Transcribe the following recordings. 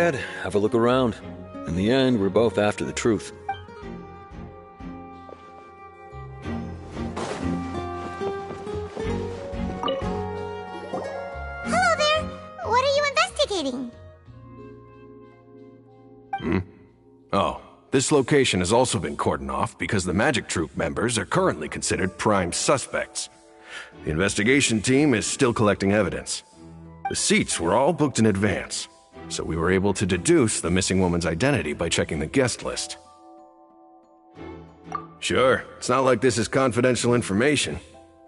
ahead, have a look around. In the end, we're both after the truth. Hello there! What are you investigating? Oh, this location has also been cordoned off because the Magic Troop members are currently considered prime suspects. The investigation team is still collecting evidence. The seats were all booked in advance, so we were able to deduce the missing woman's identity by checking the guest list. Sure, it's not like this is confidential information.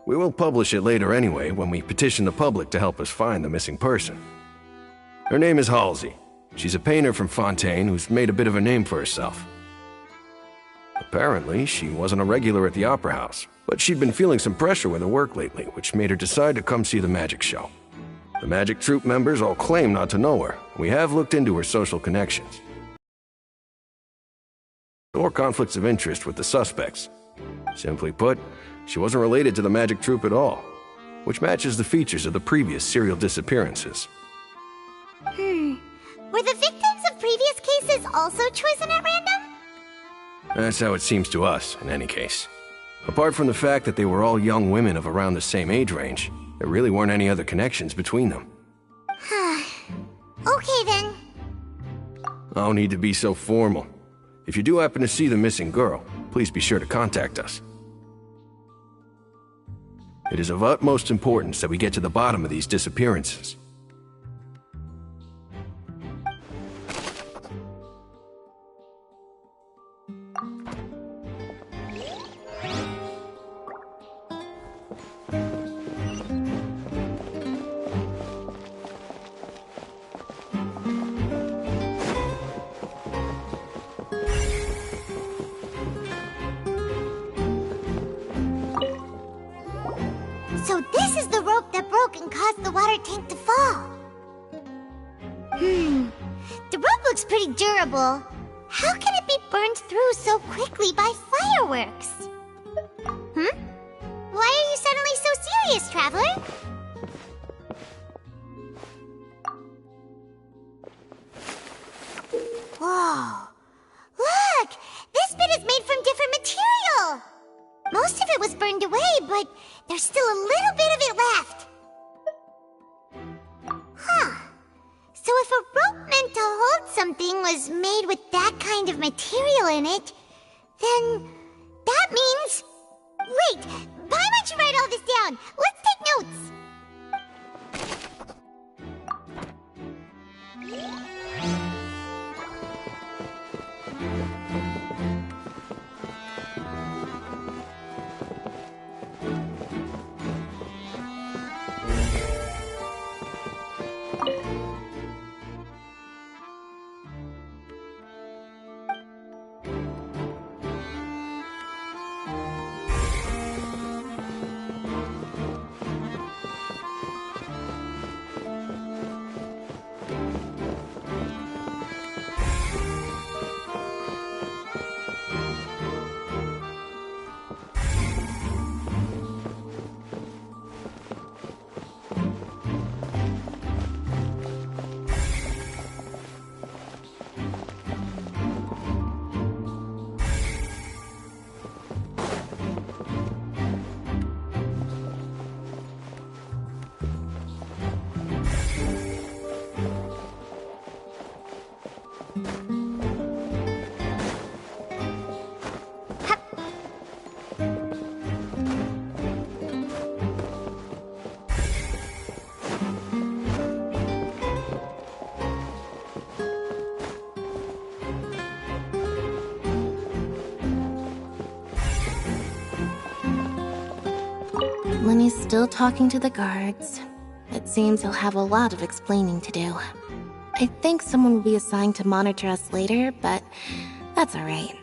We will publish it later anyway when we petition the public to help us find the missing person. Her name is Halsey. She's a painter from Fontaine who's made a bit of a name for herself. Apparently, she wasn't a regular at the Opera House, but she'd been feeling some pressure with her work lately, which made her decide to come see the magic show. The Magic Troop members all claim not to know her. We have looked into her social connections or conflicts of interest with the suspects. Simply put, she wasn't related to the Magic Troop at all, which matches the features of the previous serial disappearances. Were the victims of previous cases also chosen at random? That's how it seems to us, in any case. Apart from the fact that they were all young women of around the same age range, there really weren't any other connections between them. Okay then. No need to be so formal. If you do happen to see the missing girl, please be sure to contact us. It is of utmost importance that we get to the bottom of these disappearances. So this is the rope that broke and caused the water tank to fall. The rope looks pretty durable. How can it be burned through so quickly by fireworks? Why are you suddenly so serious, traveler? Whoa. Look! This bit is made from different material! Most of it was burned away, but there's still a little bit of it left. So if a rope meant to hold something was made with that kind of material in it, then that means... Wait! Why don't you write all this down? Let's take notes! Lenny's still talking to the guards. It seems he'll have a lot of explaining to do. I think someone will be assigned to monitor us later, but that's alright.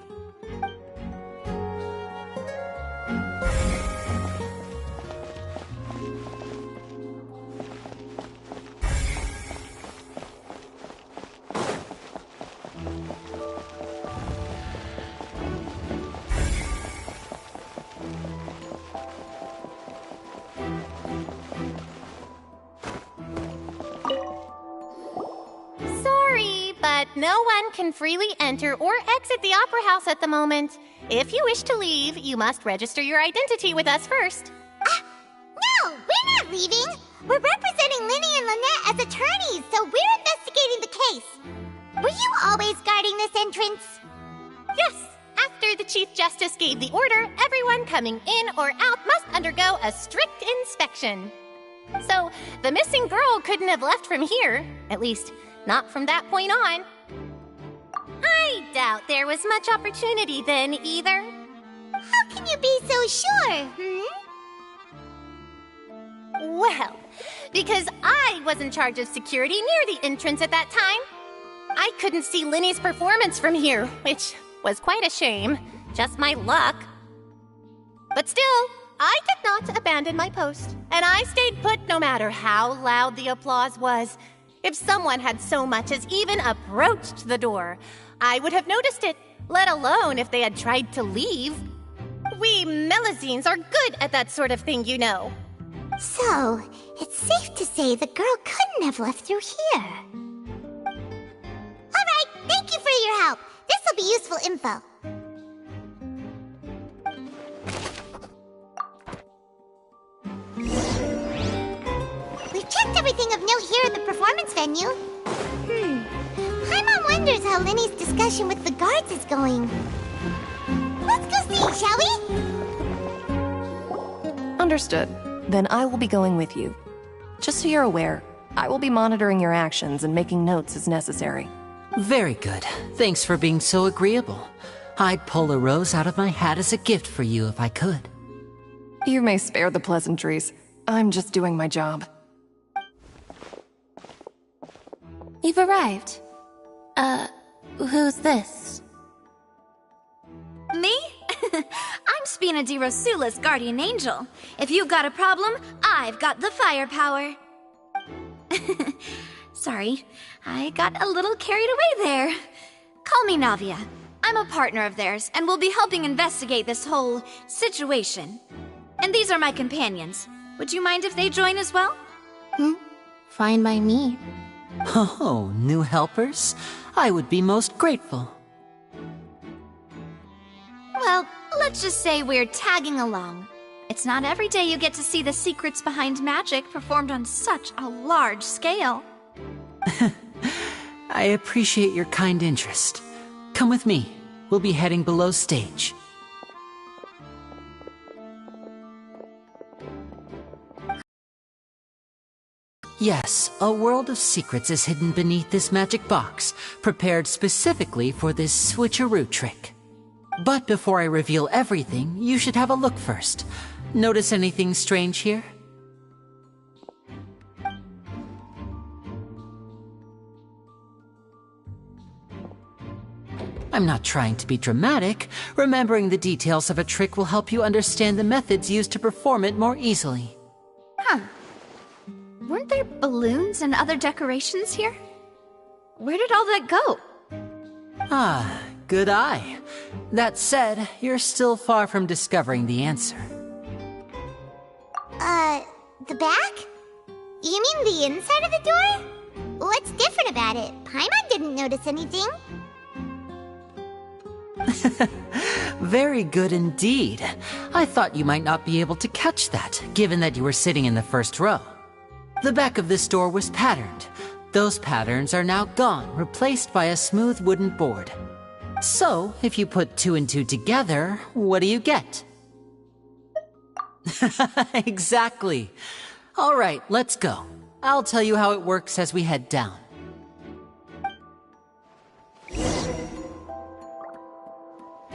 no one can freely enter or exit the Opera House at the moment. If you wish to leave, you must register your identity with us first. No, we're not leaving. We're representing Linny and Lynette as attorneys, so we're investigating the case. Were you always guarding this entrance? Yes. After the Chief Justice gave the order, everyone coming in or out must undergo a strict inspection. So, the missing girl couldn't have left from here. At least, not from that point on. I doubt there was much opportunity then, either. How can you be so sure, Well, because I was in charge of security near the entrance at that time. I couldn't see Linny's performance from here, which was quite a shame. Just my luck. But still, I did not abandon my post, and I stayed put no matter how loud the applause was. If someone had so much as even approached the door, I would have noticed it, let alone if they had tried to leave. We Melusines are good at that sort of thing, you know. So, it's safe to say the girl couldn't have left through here. Alright, thank you for your help. This'll be useful info. We've checked everything of note here at the performance venue. Paimon wonders how Linny's discussion with the guards is going. Let's go see, shall we? Understood. Then I will be going with you. Just so you're aware, I will be monitoring your actions and making notes as necessary. Very good. Thanks for being so agreeable. I'd pull a rose out of my hat as a gift for you if I could. You may spare the pleasantries. I'm just doing my job. You've arrived. Who's this? Me? I'm Spina di Rosula's guardian angel. If you've got a problem, I've got the firepower. Sorry, I got a little carried away there. Call me Navia. I'm a partner of theirs, and will be helping investigate this whole situation. And these are my companions. Would you mind if they join as well? Fine by me. Oh, new helpers? I would be most grateful. Well, let's just say we're tagging along. It's not every day you get to see the secrets behind magic performed on such a large scale. I appreciate your kind interest. Come with me. We'll be heading below stage. Yes, a world of secrets is hidden beneath this magic box, prepared specifically for this switcheroo trick. But before I reveal everything, you should have a look first. Notice anything strange here? I'm not trying to be dramatic. Remembering the details of a trick will help you understand the methods used to perform it more easily. Weren't there balloons and other decorations here? Where did all that go? Ah, good eye. That said, you're still far from discovering the answer. The back? You mean the inside of the door? What's different about it? Paimon didn't notice anything. Very good indeed. I thought you might not be able to catch that, given that you were sitting in the first row. The back of this door was patterned. Those patterns are now gone, replaced by a smooth wooden board. So, if you put 2 and 2 together, what do you get? Exactly. All right, let's go. I'll tell you how it works as we head down.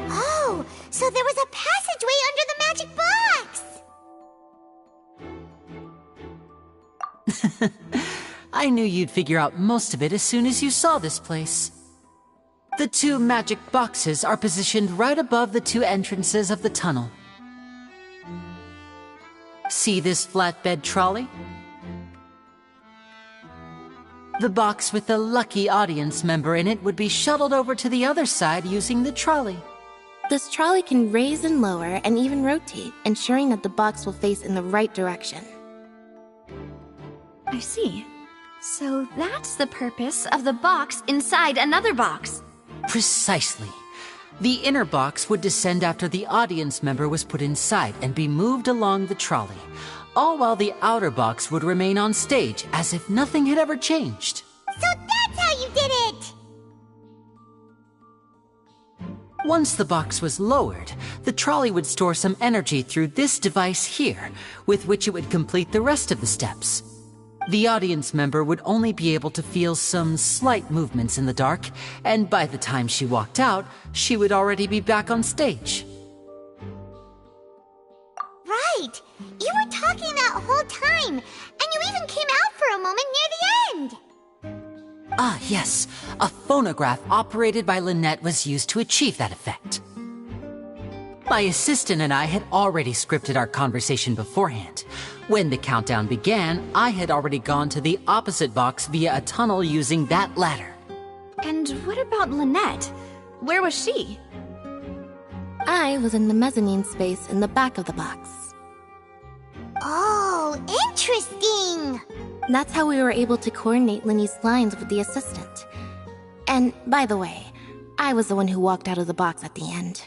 Oh, so there was a passageway under the magic box! I knew you'd figure out most of it as soon as you saw this place. The 2 magic boxes are positioned right above the 2 entrances of the tunnel. See this flatbed trolley? The box with the lucky audience member in it would be shuttled over to the other side using the trolley. This trolley can raise and lower and even rotate, ensuring that the box will face in the right direction. I see. So that's the purpose of the box inside another box. Precisely. The inner box would descend after the audience member was put inside and be moved along the trolley, all while the outer box would remain on stage as if nothing had ever changed. So that's how you did it! Once the box was lowered, the trolley would store some energy through this device here, with which it would complete the rest of the steps. The audience member would only be able to feel some slight movements in the dark, and by the time she walked out, she would already be back on stage. Right! You were talking that whole time, and you even came out for a moment near the end! Ah, yes. A phonograph operated by Lynette was used to achieve that effect. My assistant and I had already scripted our conversation beforehand. When the countdown began, I had already gone to the opposite box via a tunnel using that ladder. And what about Lynette? Where was she? I was in the mezzanine space in the back of the box. Oh, interesting! That's how we were able to coordinate Linny's lines with the assistant. And, by the way, I was the one who walked out of the box at the end.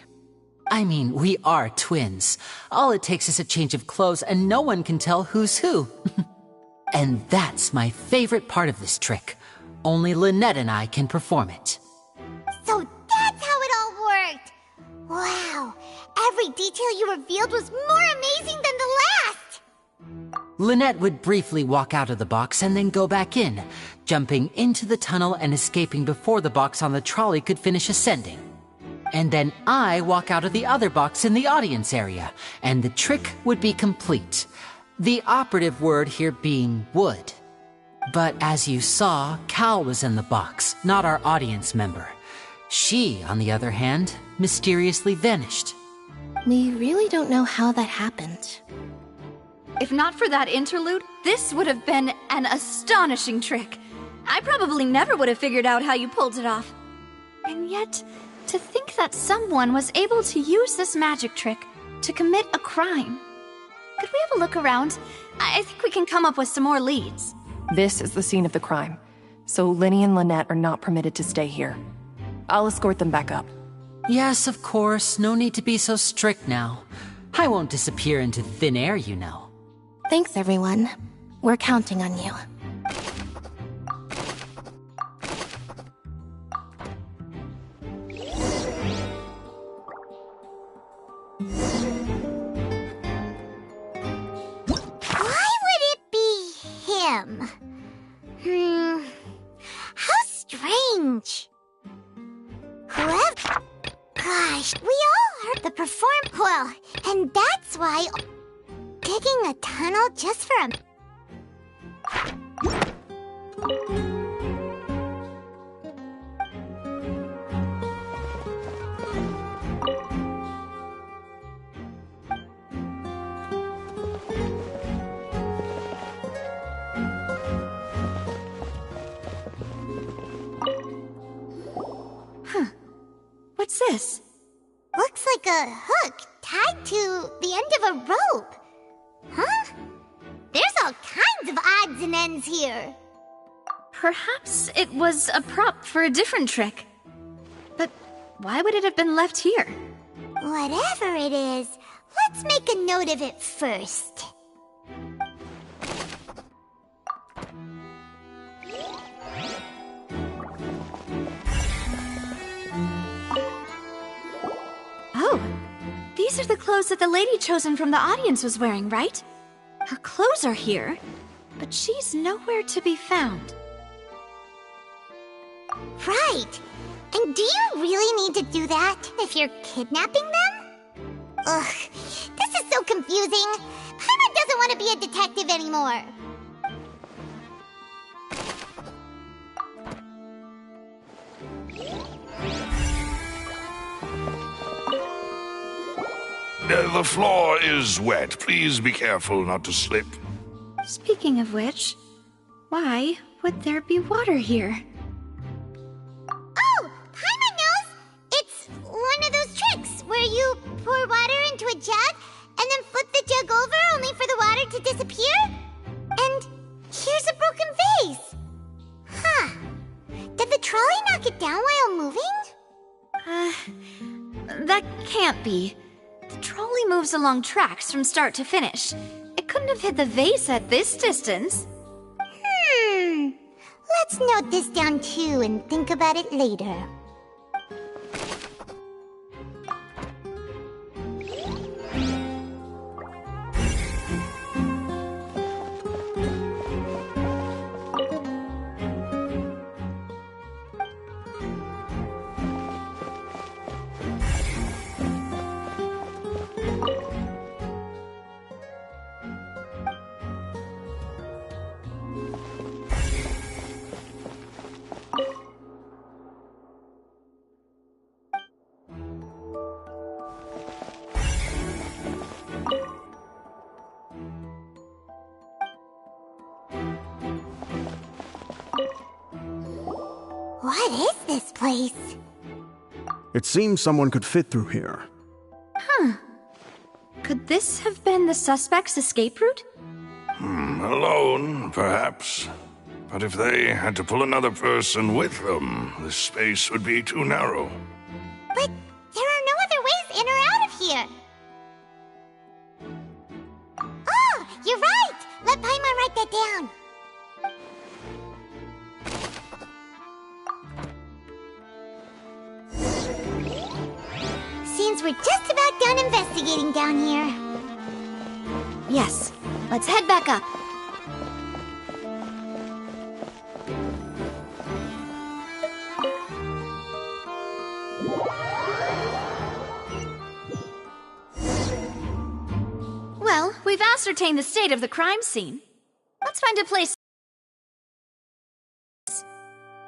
I mean, we are twins. All it takes is a change of clothes and no one can tell who's who. And that's my favorite part of this trick. Only Lynette and I can perform it. So that's how it all worked! Wow, every detail you revealed was more amazing than the last! Lynette would briefly walk out of the box and then go back in, jumping into the tunnel and escaping before the box on the trolley could finish ascending. And then I walk out of the other box in the audience area, and the trick would be complete. The operative word here being would. But as you saw, Cal was in the box, not our audience member. She, on the other hand, mysteriously vanished. We really don't know how that happened. If not for that interlude, this would have been an astonishing trick. I probably never would have figured out how you pulled it off. And yet, to think that someone was able to use this magic trick to commit a crime. Could we have a look around? I think we can come up with some more leads. This is the scene of the crime, so Linny and Lynette are not permitted to stay here. I'll escort them back up. Yes, of course. No need to be so strict now. I won't disappear into thin air, you know. Thanks, everyone. We're counting on you. Why would it be him? How strange. Whoever... Gosh, we all heard the well, and that's why... Digging a tunnel just for a... What's this? Looks like a hook tied to the end of a rope. Huh? There's all kinds of odds and ends here. Perhaps it was a prop for a different trick. But why would it have been left here? Whatever it is, let's make a note of it first. Oh, these are the clothes that the lady chosen from the audience was wearing, right? Her clothes are here, but she's nowhere to be found. Right. And do you really need to do that if you're kidnapping them? Ugh, this is so confusing. Paimon doesn't want to be a detective anymore. The floor is wet. Please be careful not to slip. Speaking of which, why would there be water here? Oh, Paimon knows! It's one of those tricks where you pour water into a jug and then flip the jug over only for the water to disappear. And here's a broken vase. That can't be. The trolley moves along tracks from start to finish. It couldn't have hit the vase at this distance. Let's note this down too and think about it later. What is this place? It seems someone could fit through here. Could this have been the suspect's escape route? Alone, perhaps. But if they had to pull another person with them, the space would be too narrow. But there are no other ways in or out of here. Oh, you're right! Let Paimon write that down. Seems we're just about done investigating down here. Yes. Let's head back up. Well, we've ascertained the state of the crime scene. Let's find a place. It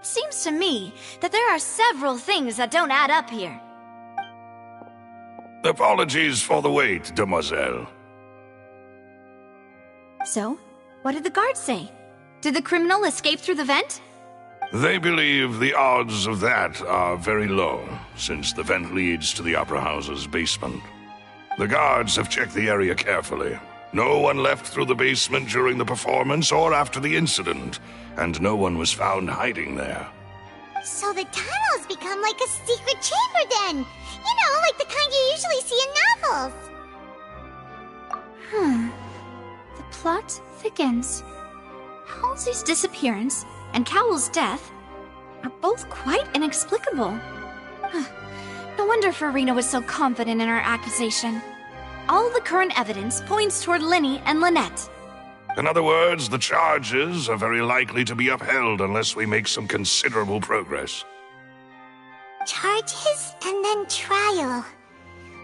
seems to me that there are several things that don't add up here. Apologies for the wait, demoiselle. So, what did the guards say? Did the criminal escape through the vent? They believe the odds of that are very low, since the vent leads to the Opera House's basement. The guards have checked the area carefully. No one left through the basement during the performance or after the incident, and no one was found hiding there. So the tunnels become like a secret chamber then! You know, like the kind you usually see in novels! The plot thickens. Halsey's disappearance and Cowell's death are both quite inexplicable. No wonder Farina was so confident in her accusation. All the current evidence points toward Linny and Lynette. In other words, the charges are very likely to be upheld unless we make some considerable progress. Charges and then trial.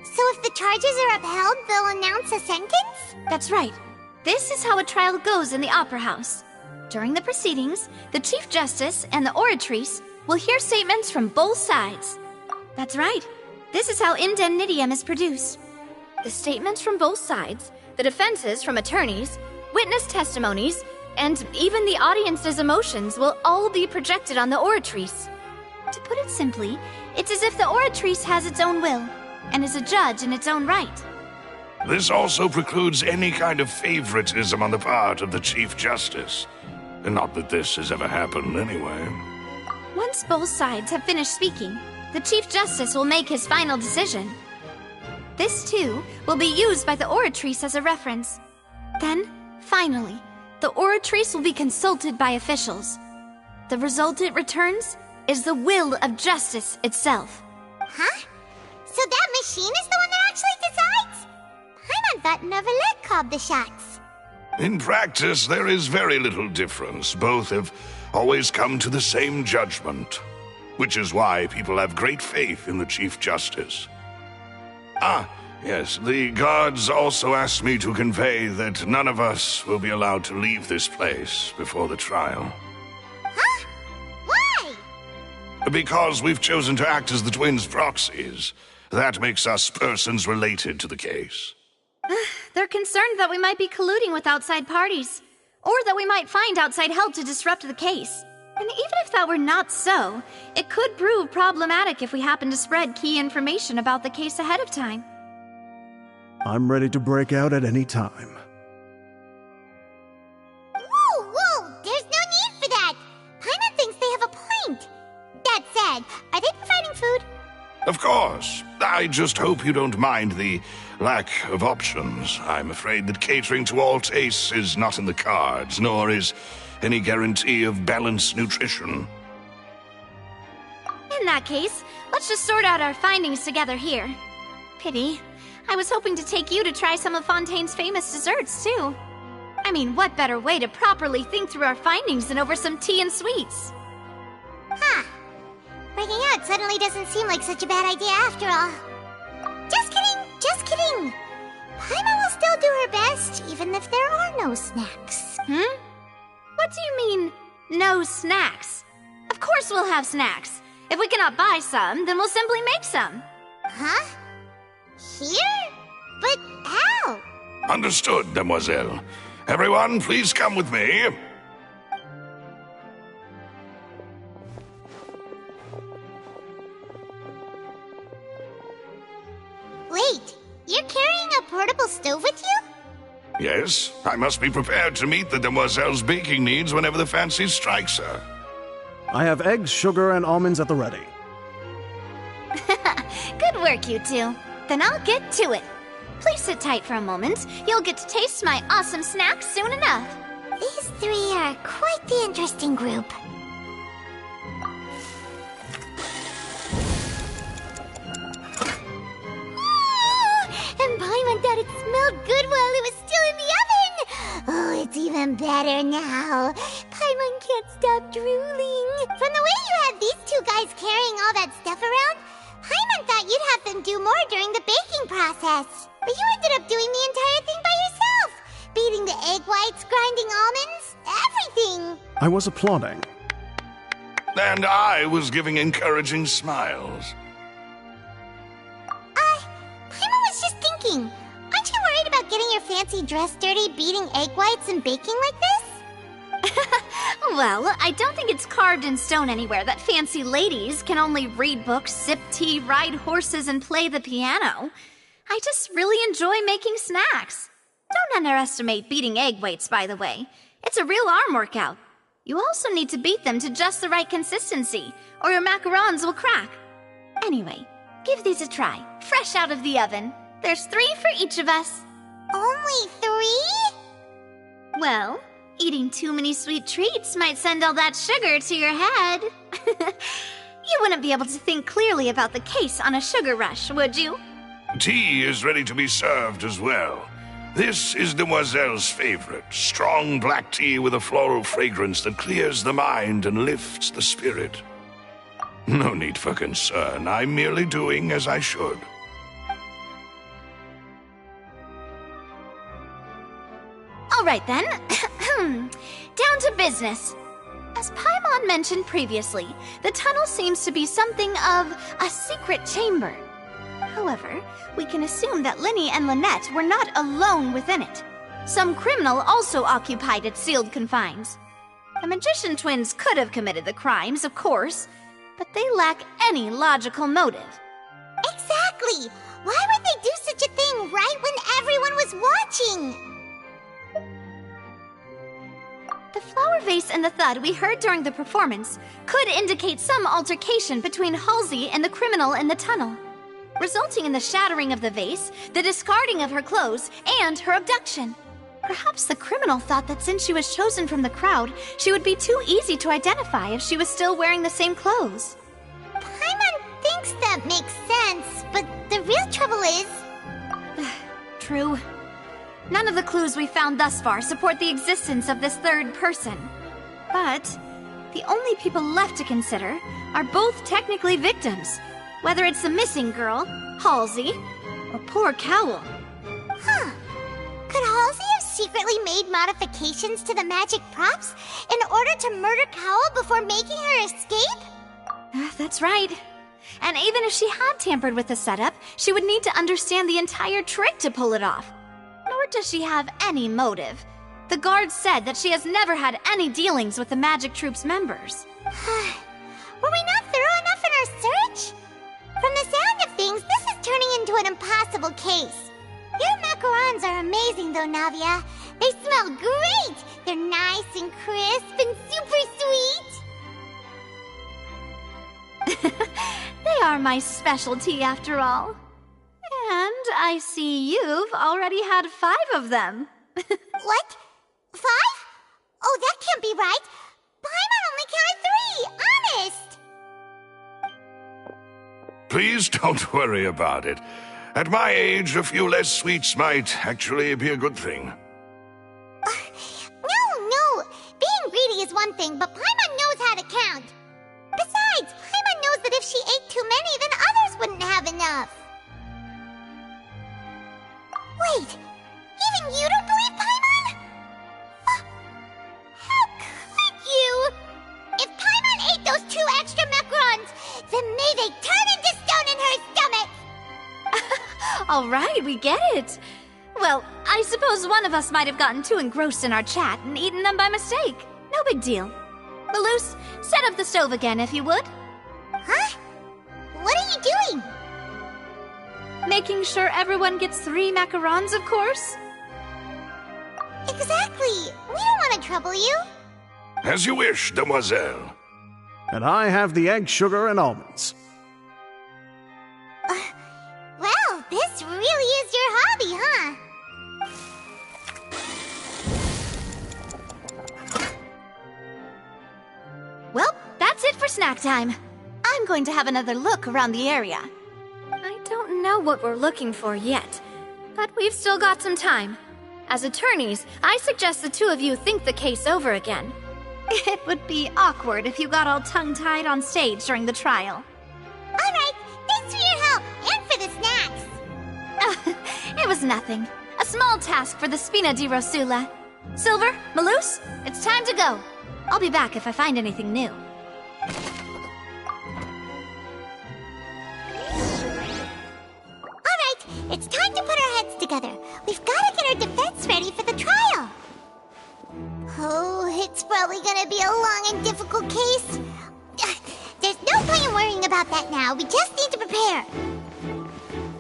So if the charges are upheld, they'll announce a sentence? That's right. This is how a trial goes in the Opera House. During the proceedings, the Chief Justice and the Oratrice will hear statements from both sides. That's right. This is how indemnitium is produced. The statements from both sides, the defenses from attorneys, witness testimonies, and even the audience's emotions will all be projected on the Oratrice. To put it simply, it's as if the Oratrice has its own will, and is a judge in its own right. This also precludes any kind of favoritism on the part of the Chief Justice. Not that this has ever happened anyway. Once both sides have finished speaking, the Chief Justice will make his final decision. This, too, will be used by the Oratrice as a reference. Then, finally, the Oratrice will be consulted by officials. The result it returns is the will of justice itself. Huh? So that machine is the one that actually decides? Paimon thought Neuvillette called the shots. In practice, there is very little difference. Both have always come to the same judgment, which is why people have great faith in the Chief Justice. Ah, yes, the guards also asked me to convey that none of us will be allowed to leave this place before the trial. Huh? Why? Because we've chosen to act as the twins' proxies. That makes us persons related to the case. They're concerned that we might be colluding with outside parties, or that we might find outside help to disrupt the case. And even if that were not so, it could prove problematic if we happen to spread key information about the case ahead of time. I'm ready to break out at any time. Whoa! There's no need for that! Paimon thinks they have a point! That said, are they providing food? Of course. I just hope you don't mind the lack of options. I'm afraid that catering to all tastes is not in the cards, nor is any guarantee of balanced nutrition. In that case, let's just sort out our findings together here. Pity. I was hoping to take you to try some of Fontaine's famous desserts, too. I mean, what better way to properly think through our findings than over some tea and sweets? Huh. Breaking out suddenly doesn't seem like such a bad idea after all. Just kidding, just kidding. Paimon will still do her best, even if there are no snacks. What do you mean, no snacks? Of course we'll have snacks. If we cannot buy some, then we'll simply make some. Huh? Here? But how? Understood, demoiselle. Everyone, please come with me. Wait, you're carrying a portable stove with you? Yes, I must be prepared to meet the demoiselle's baking needs whenever the fancy strikes her. I have eggs, sugar, and almonds at the ready. Good work, you two. Then I'll get to it. Please sit tight for a moment. You'll get to taste my awesome snacks soon enough. These three are quite the interesting group. And Paimon thought it smelled good while it was still in the oven! Oh, it's even better now. Paimon can't stop drooling. From the way you had these two guys carrying all that stuff around, Paimon thought you'd have them do more during the baking process. But you ended up doing the entire thing by yourself! Beating the egg whites, grinding almonds, everything! I was applauding. And I was giving encouraging smiles. Paimon was just thinking, aren't you worried about getting your fancy dress dirty beating egg whites and baking like this? Well, I don't think it's carved in stone anywhere that fancy ladies can only read books, sip tea, ride horses, and play the piano. I just really enjoy making snacks. Don't underestimate beating egg whites, by the way. It's a real arm workout. You also need to beat them to just the right consistency, or your macarons will crack. Anyway, give these a try, fresh out of the oven. There's 3 for each of us. Only 3? Well, eating too many sweet treats might send all that sugar to your head. You wouldn't be able to think clearly about the case on a sugar rush, would you? Tea is ready to be served as well. This is Demoiselle's favorite, strong black tea with a floral fragrance that clears the mind and lifts the spirit. No need for concern, I'm merely doing as I should. All right then, down to business. As Paimon mentioned previously, the tunnel seems to be something of a secret chamber. However, we can assume that Linny and Lynette were not alone within it. Some criminal also occupied its sealed confines. The magician twins could have committed the crimes, of course, but they lack any logical motive. Exactly! Why would they do such a thing right when everyone was watching? The flower vase and the thud we heard during the performance could indicate some altercation between Halsey and the criminal in the tunnel, resulting in the shattering of the vase, the discarding of her clothes, and her abduction. Perhaps the criminal thought that since she was chosen from the crowd, she would be too easy to identify if she was still wearing the same clothes. Paimon thinks that makes sense, but the real trouble is... True. None of the clues we found thus far support the existence of this third person. But the only people left to consider are both technically victims, whether it's the missing girl, Halsey, or poor Cowl. Huh. Could Halsey have secretly made modifications to the magic props in order to murder Cowl before making her escape? That's right. And even if she had tampered with the setup, she would need to understand the entire trick to pull it off. Nor does she have any motive. The guards said that she has never had any dealings with the Magic Troop's members. Were we not thorough enough in our search? From the sound of things, this is turning into an impossible case. Your macarons are amazing though, Navia. They smell great! They're nice and crisp and super sweet! They are my specialty after all. And I see you've already had 5 of them. What? 5? Oh, that can't be right. Paimon only counted 3, honest. Please don't worry about it. At my age, a few less sweets might actually be a good thing. No. Being greedy is one thing, but Paimon knows how to count. Besides, Paimon knows that if she ate too many, then others wouldn't have enough. Wait, even you don't believe Paimon? How could you? If Paimon ate those 2 extra macarons, then may they turn into stone in her stomach! All right, we get it. Well, I suppose one of us might have gotten too engrossed in our chat and eaten them by mistake. No big deal. Malus, set up the stove again if you would. Huh? What are you doing? Making sure everyone gets 3 macarons, of course. Exactly. We don't want to trouble you. As you wish, demoiselle. And I have the egg, sugar, and almonds. Well, this really is your hobby, huh? Well, that's it for snack time. I'm going to have another look around the area. I don't know what we're looking for yet, but we've still got some time. As attorneys, I suggest the 2 of you think the case over again. It would be awkward if you got all tongue-tied on stage during the trial. All right, thanks for your help and for the snacks. It was nothing. A small task for the Spina di Rosula. Silver, Malus, it's time to go. I'll be back if I find anything new. All right, it's time to put our heads together. We've got to get our defense ready for the trial. Oh, it's probably gonna be a long and difficult case. There's no point in worrying about that now. We just need to prepare.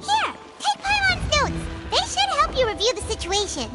Here, take Paimon's notes. They should help you review the situation.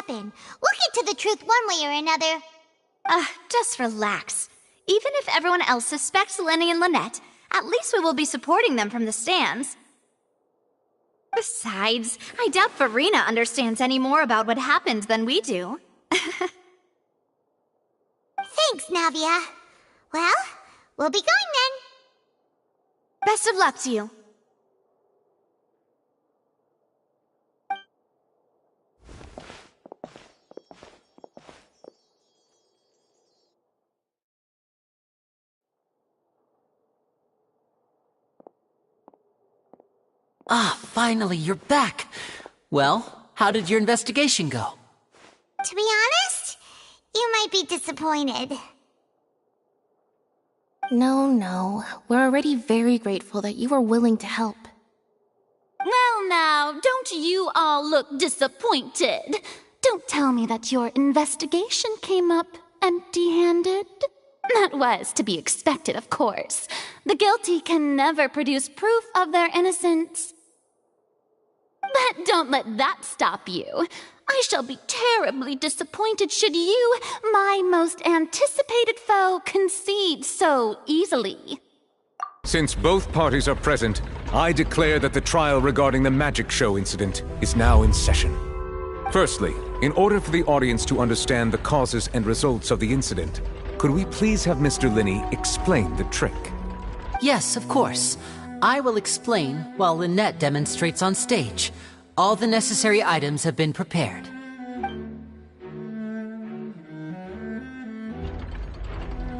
We'll get to the truth one way or another. Just relax. Even if everyone else suspects Lenny and Lynette, at least we will be supporting them from the stands. Besides, I doubt Farina understands any more about what happened than we do. Thanks, Navia. Well, we'll be going then. Best of luck to you. Ah, finally, you're back. Well, how did your investigation go? To be honest, you might be disappointed. No. We're already very grateful that you were willing to help. Well now, don't you all look disappointed. Don't tell me that your investigation came up empty-handed. That was to be expected, of course. The guilty can never produce proof of their innocence. But don't let that stop you. I shall be terribly disappointed should you, my most anticipated foe, concede so easily. Since both parties are present, I declare that the trial regarding the magic show incident is now in session. Firstly, in order for the audience to understand the causes and results of the incident, could we please have Mr. Linney explain the trick? Yes, of course. I will explain while Lynette demonstrates on stage. All the necessary items have been prepared.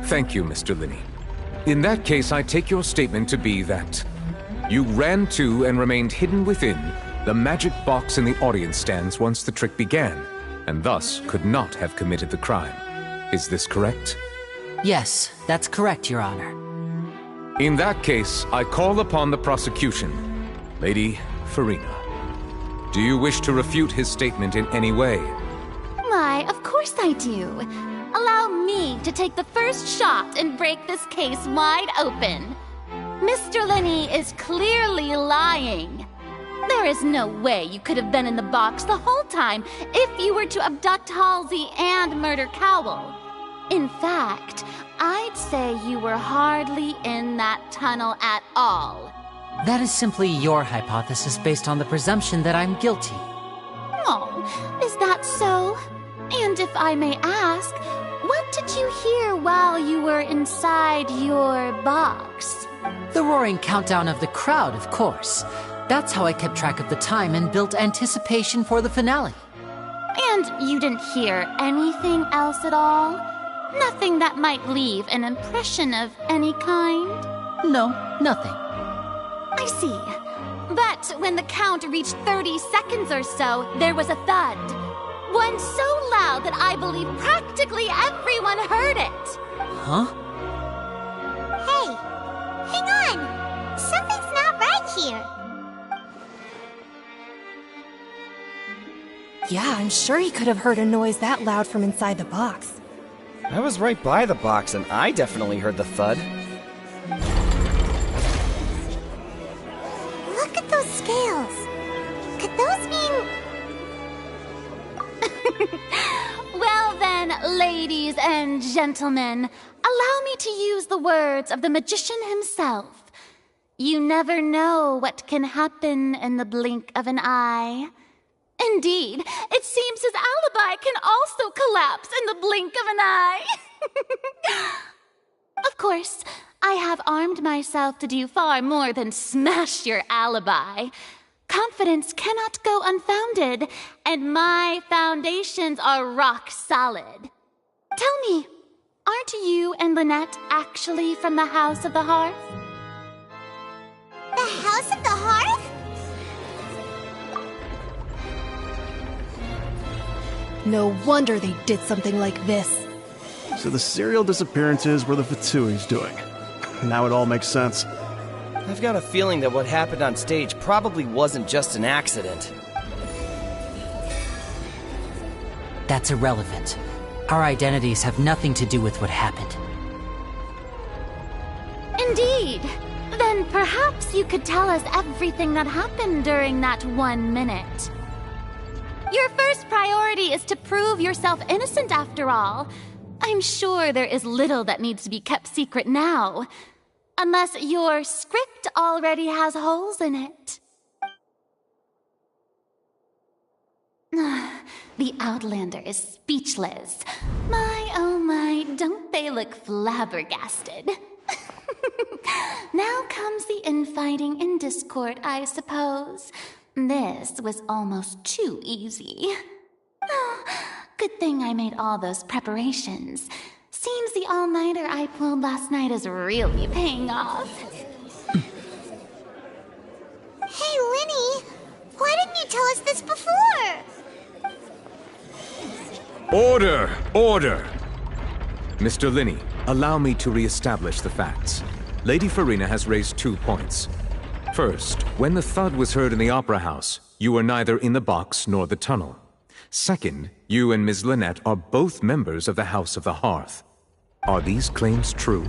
Thank you, Mr. Linney. In that case, I take your statement to be that you ran to and remained hidden within the magic box in the audience stands once the trick began, and thus could not have committed the crime. Is this correct? Yes, that's correct, Your Honor. In that case, I call upon the prosecution. Lady Farina, do you wish to refute his statement in any way? Why, of course I do. Allow me to take the first shot and break this case wide open. Mr. Linney is clearly lying. There is no way you could have been in the box the whole time if you were to abduct Halsey and murder Cowell. In fact, I'd say you were hardly in that tunnel at all. That is simply your hypothesis based on the presumption that I'm guilty. Oh, is that so? And if I may ask, what did you hear while you were inside your box? The roaring countdown of the crowd, of course. That's how I kept track of the time and built anticipation for the finale. And you didn't hear anything else at all? Nothing that might leave an impression of any kind? No, nothing. I see. But when the count reached 30 seconds or so, there was a thud. One so loud that I believe practically everyone heard it. Huh? Hey, hang on. Something's not right here. Yeah, I'm sure he could have heard a noise that loud from inside the box. I was right by the box, and I definitely heard the thud. Look at those scales. Could those mean... Well then, ladies and gentlemen, allow me to use the words of the magician himself. You never know what can happen in the blink of an eye. Indeed, it seems his alibi can also collapse in the blink of an eye. Of course, I have armed myself to do far more than smash your alibi. Confidence cannot go unfounded, and my foundations are rock solid. Tell me, aren't you and Lynette actually from the House of the Hearth? The House of the Hearth? No wonder they did something like this. So the serial disappearances were the Fatsui's doing. Now it all makes sense. I've got a feeling that what happened on stage probably wasn't just an accident. That's irrelevant. Our identities have nothing to do with what happened. Indeed. Then perhaps you could tell us everything that happened during that 1 minute. Your first priority is to prove yourself innocent, after all. I'm sure there is little that needs to be kept secret now. Unless your script already has holes in it. The Outlander is speechless. My, oh my, don't they look flabbergasted? Now comes the infighting and discord, I suppose. This was almost too easy. Good thing I made all those preparations. Seems the all-nighter I pulled last night is really paying off. Hey, Linny! Why didn't you tell us this before? Order! Order! Mr. Linney, allow me to re-establish the facts. Lady Farina has raised 2 points. First, when the thud was heard in the Opera House, you were neither in the box nor the tunnel. Second, you and Ms. Lynette are both members of the House of the Hearth. Are these claims true?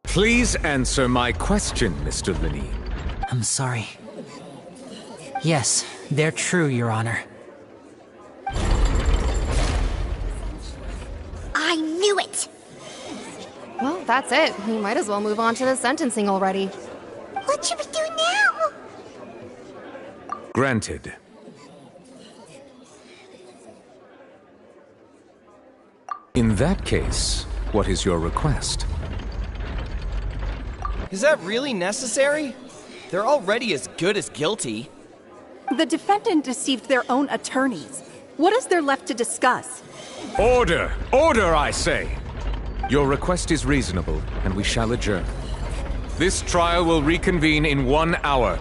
Please answer my question, Mr. Linney. I'm sorry. Yes, they're true, Your Honor. I knew it! Well, that's it. We might as well move on to the sentencing already. What should we do now? Granted. In that case, what is your request? Is that really necessary? They're already as good as guilty. The defendant deceived their own attorneys. What is there left to discuss? Order! Order, I say! Your request is reasonable, and we shall adjourn. This trial will reconvene in 1 hour.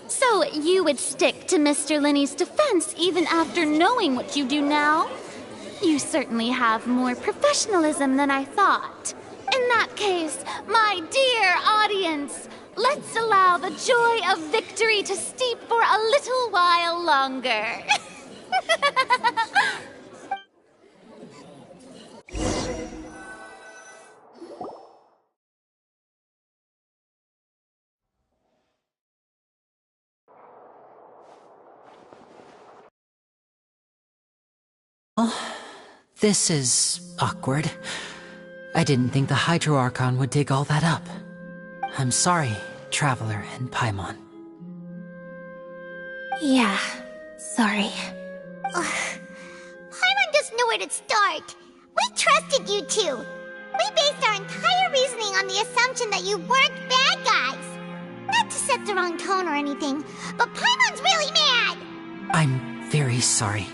So you would stick to Mr. Linney's defense even after knowing what you do now? You certainly have more professionalism than I thought. In that case, my dear audience, let's allow the joy of victory to steep for a little while longer. This is awkward. I didn't think the Hydro Archon would dig all that up. I'm sorry, Traveler and Paimon. Yeah, sorry. Paimon doesn't know where to start. We trusted you two. We based our entire reasoning on the assumption that you weren't bad guys. Not to set the wrong tone or anything, but Paimon's really mad! I'm very sorry.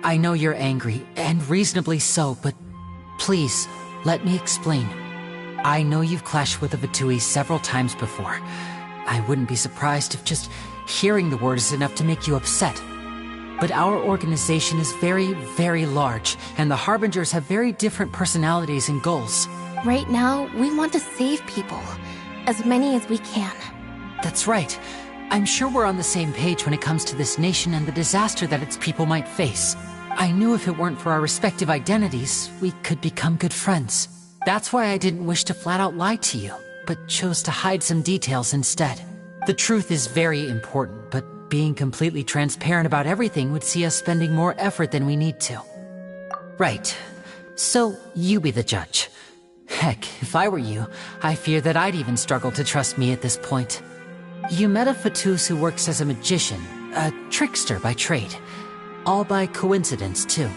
I know you're angry, and reasonably so, but please, let me explain. I know you've clashed with the Vitui several times before. I wouldn't be surprised if just hearing the word is enough to make you upset. But our organization is very, very large, and the Harbingers have very different personalities and goals. Right now, we want to save people. As many as we can. That's right. I'm sure we're on the same page when it comes to this nation and the disaster that its people might face. I knew if it weren't for our respective identities, we could become good friends. That's why I didn't wish to flat out lie to you, but chose to hide some details instead. The truth is very important, but being completely transparent about everything would see us spending more effort than we need to. Right. So, you be the judge. Heck, if I were you, I fear that I'd even struggle to trust me at this point. You met a Fatus who works as a magician, a trickster by trade. All by coincidence, too.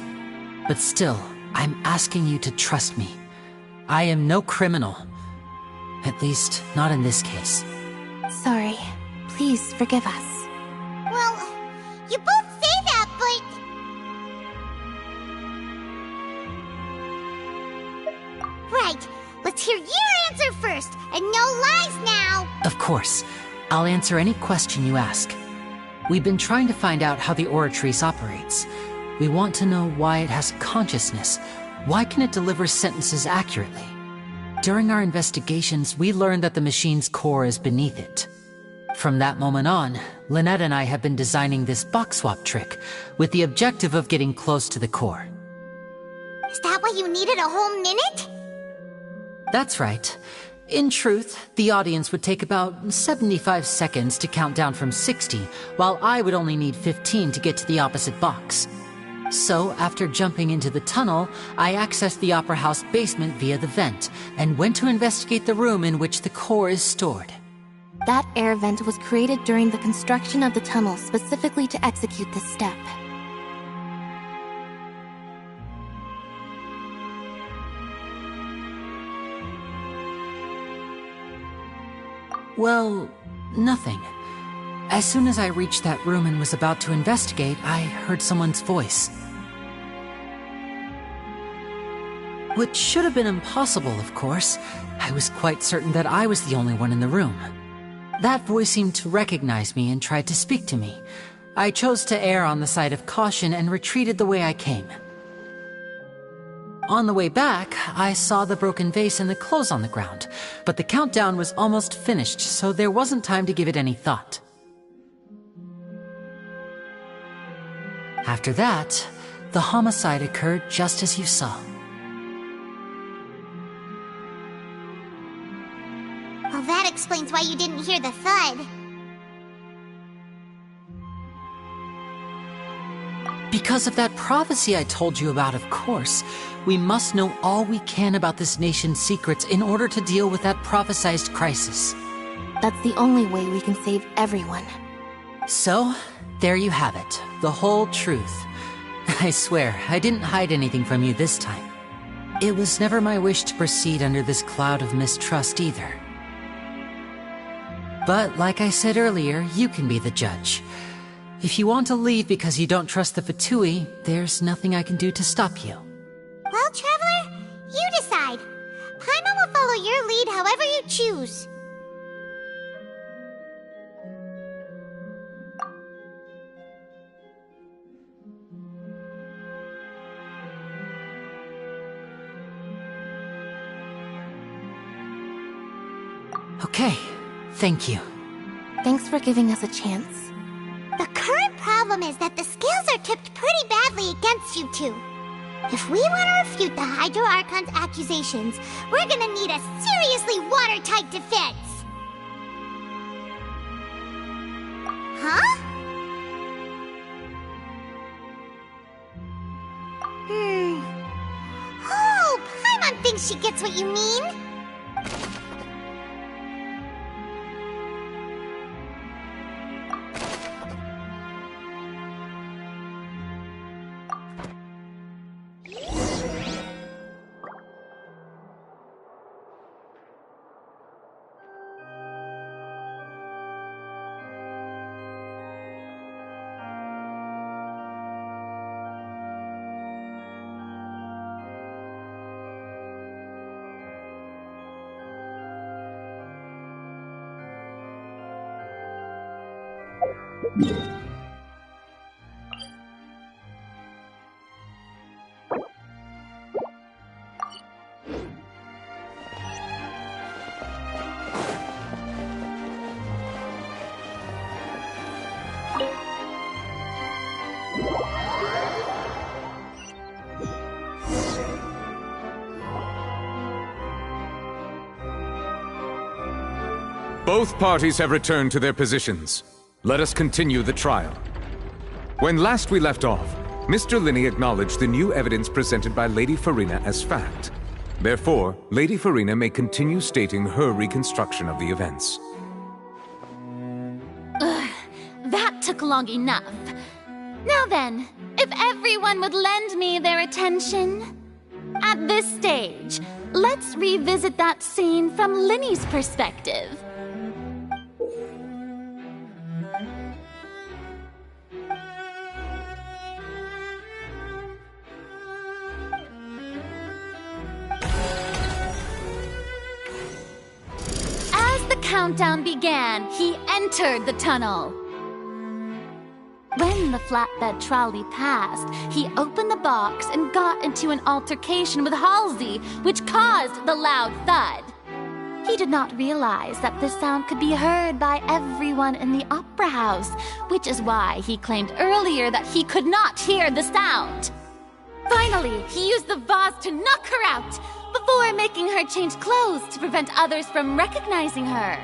But still, I'm asking you to trust me. I am no criminal. At least, not in this case. Sorry. Please forgive us. Well, you both say that, but... Right. Let's hear your answer first, and no lies now! Of course. I'll answer any question you ask. We've been trying to find out how the Oratrice operates. We want to know why it has consciousness. Why can it deliver sentences accurately? During our investigations, we learned that the machine's core is beneath it. From that moment on, Lynette and I have been designing this box swap trick with the objective of getting close to the core. Is that why you needed a whole minute? That's right. In truth, the audience would take about 75 seconds to count down from 60, while I would only need 15 to get to the opposite box. So, after jumping into the tunnel, I accessed the Opera House basement via the vent, and went to investigate the room in which the core is stored. That air vent was created during the construction of the tunnel specifically to execute this step. Well, nothing. As soon as I reached that room and was about to investigate, I heard someone's voice. Which should have been impossible, of course. I was quite certain that I was the only one in the room. That voice seemed to recognize me and tried to speak to me. I chose to err on the side of caution and retreated the way I came. On the way back, I saw the broken vase and the clothes on the ground, but the countdown was almost finished, so there wasn't time to give it any thought. After that, the homicide occurred just as you saw. Well, that explains why you didn't hear the thud. Because of that prophecy I told you about, of course. We must know all we can about this nation's secrets in order to deal with that prophesized crisis. That's the only way we can save everyone. So, there you have it. The whole truth. I swear, I didn't hide anything from you this time. It was never my wish to proceed under this cloud of mistrust either. But, like I said earlier, you can be the judge. If you want to leave because you don't trust the Fatui, there's nothing I can do to stop you. Well, Traveler, you decide. Paimon will follow your lead however you choose. Okay, thank you. Thanks for giving us a chance. The current problem is that the scales are tipped pretty badly against you two. If we want to refute the Hydro Archon's accusations, we're gonna need a seriously watertight defense. Huh? Oh, Paimon thinks she gets what you mean. Both parties have returned to their positions. Let us continue the trial. When last we left off, Mr. Linney acknowledged the new evidence presented by Lady Farina as fact. Therefore, Lady Farina may continue stating her reconstruction of the events. That took long enough. Now then, if everyone would lend me their attention. At this stage, let's revisit that scene from Linney's perspective. As the countdown began, he entered the tunnel. When the flatbed trolley passed, he opened the box and got into an altercation with Halsey, which caused the loud thud. He did not realize that this sound could be heard by everyone in the opera house, which is why he claimed earlier that he could not hear the sound. Finally, he used the vase to knock her out, before making her change clothes to prevent others from recognizing her.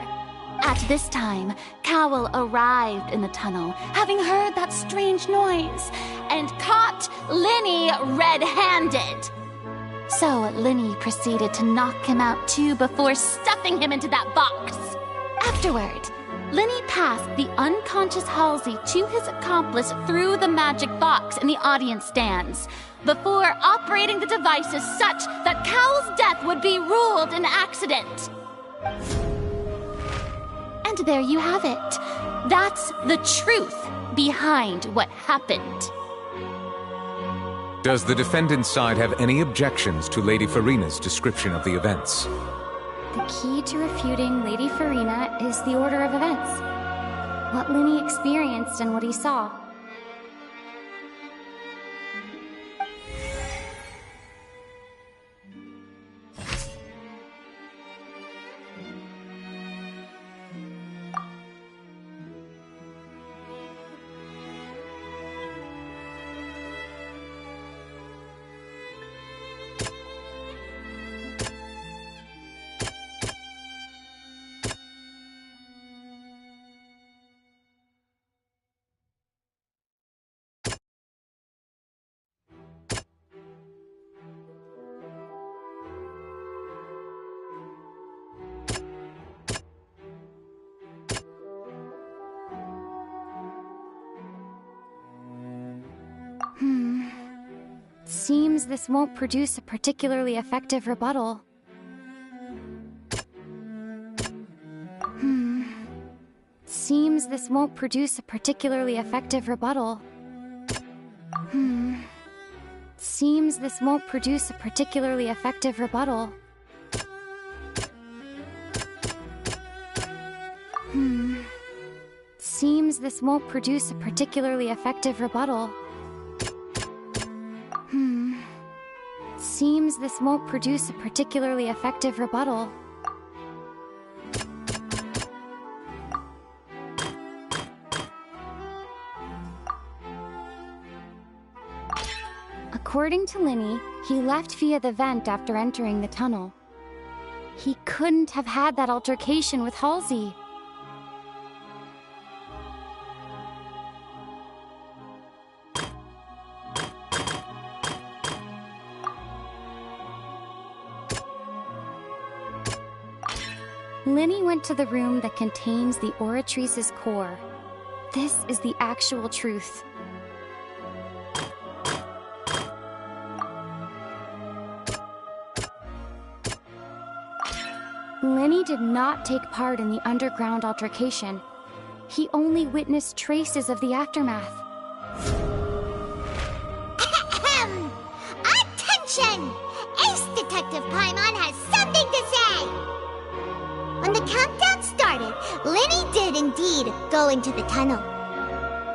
At this time, Cowell arrived in the tunnel, having heard that strange noise, and caught Linny red-handed. So Linny proceeded to knock him out too before stuffing him into that box. Afterward, Linny passed the unconscious Halsey to his accomplice through the magic box in the audience stands, before operating the devices such that Cowell's death would be ruled an accident. And there you have it. That's the truth behind what happened. Does the defendant's side have any objections to Lady Farina's description of the events? The key to refuting Lady Farina is the order of events. What Linny experienced and what he saw. Seems this won't produce a particularly effective rebuttal. Seems this won't produce a particularly effective rebuttal. Seems this won't produce a particularly effective rebuttal. Seems this won't produce a particularly effective rebuttal. Seems this won't produce a particularly effective rebuttal. According to Linny, he left via the vent after entering the tunnel. He couldn't have had that altercation with Halsey. Linny went to the room that contains the Oratrice's core. This is the actual truth. Linny did not take part in the underground altercation. He only witnessed traces of the aftermath. Attention! Ace Detective Paimon has something to say! When the countdown started, Linny did indeed go into the tunnel.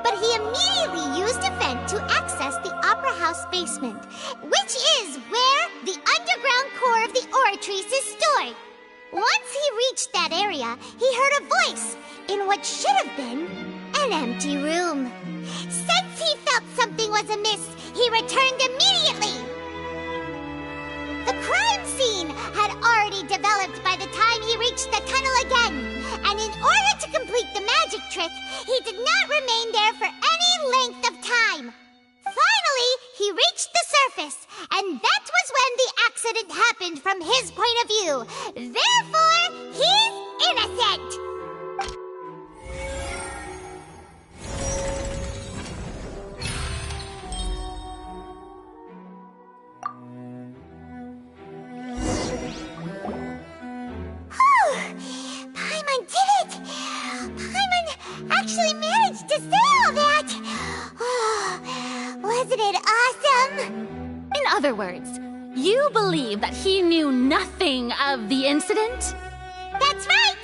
But he immediately used a vent to access the Opera House basement, which is where the underground core of the Oratrice is stored. Once he reached that area, he heard a voice in what should have been an empty room. Since he felt something was amiss, he returned immediately. The crime scene had already developed by the time he reached the tunnel again, and in order to complete the magic trick, he did not remain there for any length of time. Finally, he reached the surface, and that was when the accident happened from his point of view. Therefore, he's innocent! Paimon did it! Paimon actually managed to say all that! Wasn't it awesome? In other words, you believe that he knew nothing of the incident? That's right!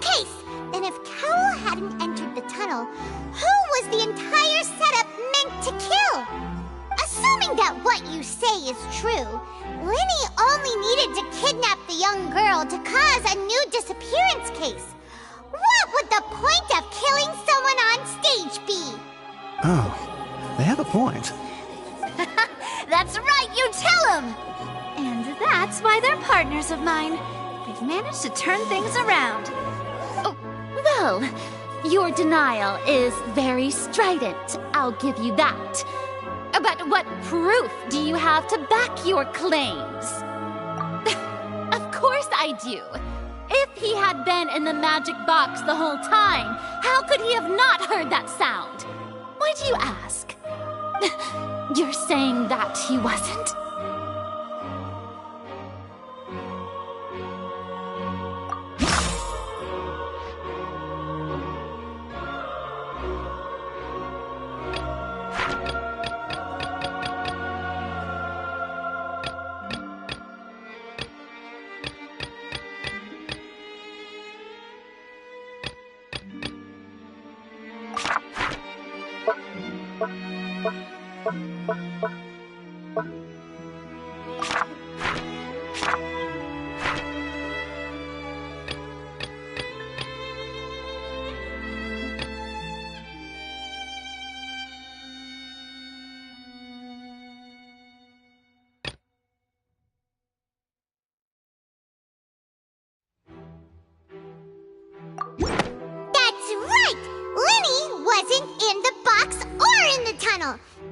case, then if Cowl hadn't entered the tunnel, who was the entire setup meant to kill? Assuming that what you say is true, Linny only needed to kidnap the young girl to cause a new disappearance case. What would the point of killing someone on stage be? Oh, they have a point. That's right, you tell them! And that's why they're partners of mine. They've managed to turn things around. Oh, well, your denial is very strident, I'll give you that. But what proof do you have to back your claims? Of course I do. If he had been in the magic box the whole time, how could he have not heard that sound? Why do you ask? You're saying that he wasn't?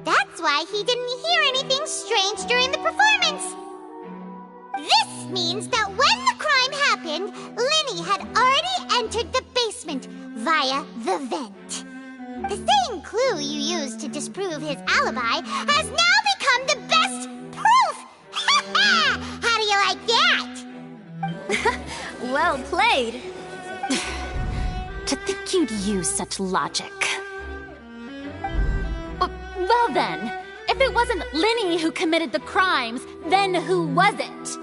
That's why he didn't hear anything strange during the performance. This means that when the crime happened, Linny had already entered the basement via the vent. The same clue you used to disprove his alibi has now become the best proof! How do you like that? Well played. To think you'd use such logic. Well then, if it wasn't Linny who committed the crimes, then who was it?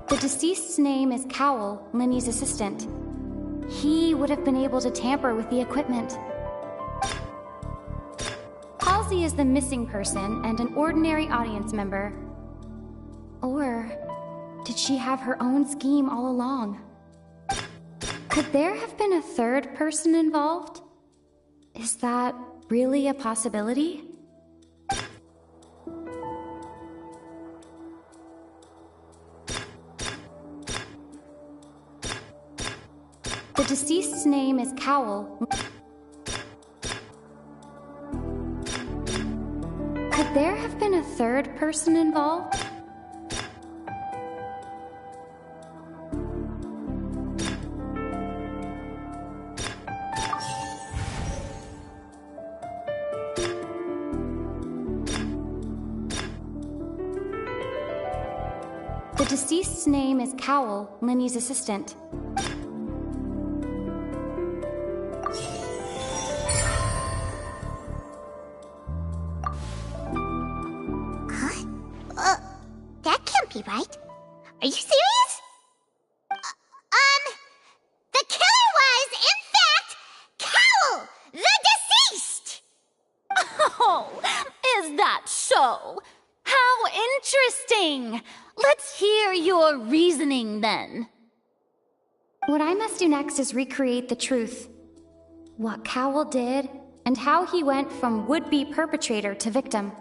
The deceased's name is Cowl, Linny's assistant. He would have been able to tamper with the equipment. Halsey is the missing person and an ordinary audience member. Or did she have her own scheme all along? Could there have been a third person involved? Is that really a possibility? The deceased's name is Cowl. Could there have been a third person involved? The deceased's name is Cowl, Linny's assistant. That can't be right. Are you serious? The killer was, in fact, Cowl, the deceased! Oh, is that so? How interesting! Let's hear your reasoning then. What I must do next is recreate the truth. What Cowl did, and how he went from would-be perpetrator to victim.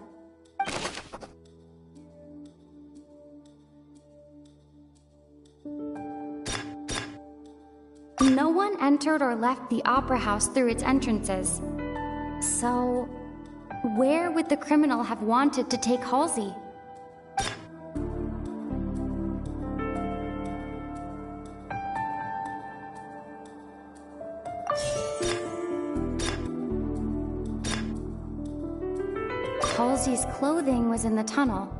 entered or left the opera house through its entrances. So, where would the criminal have wanted to take Halsey? Halsey's clothing was in the tunnel.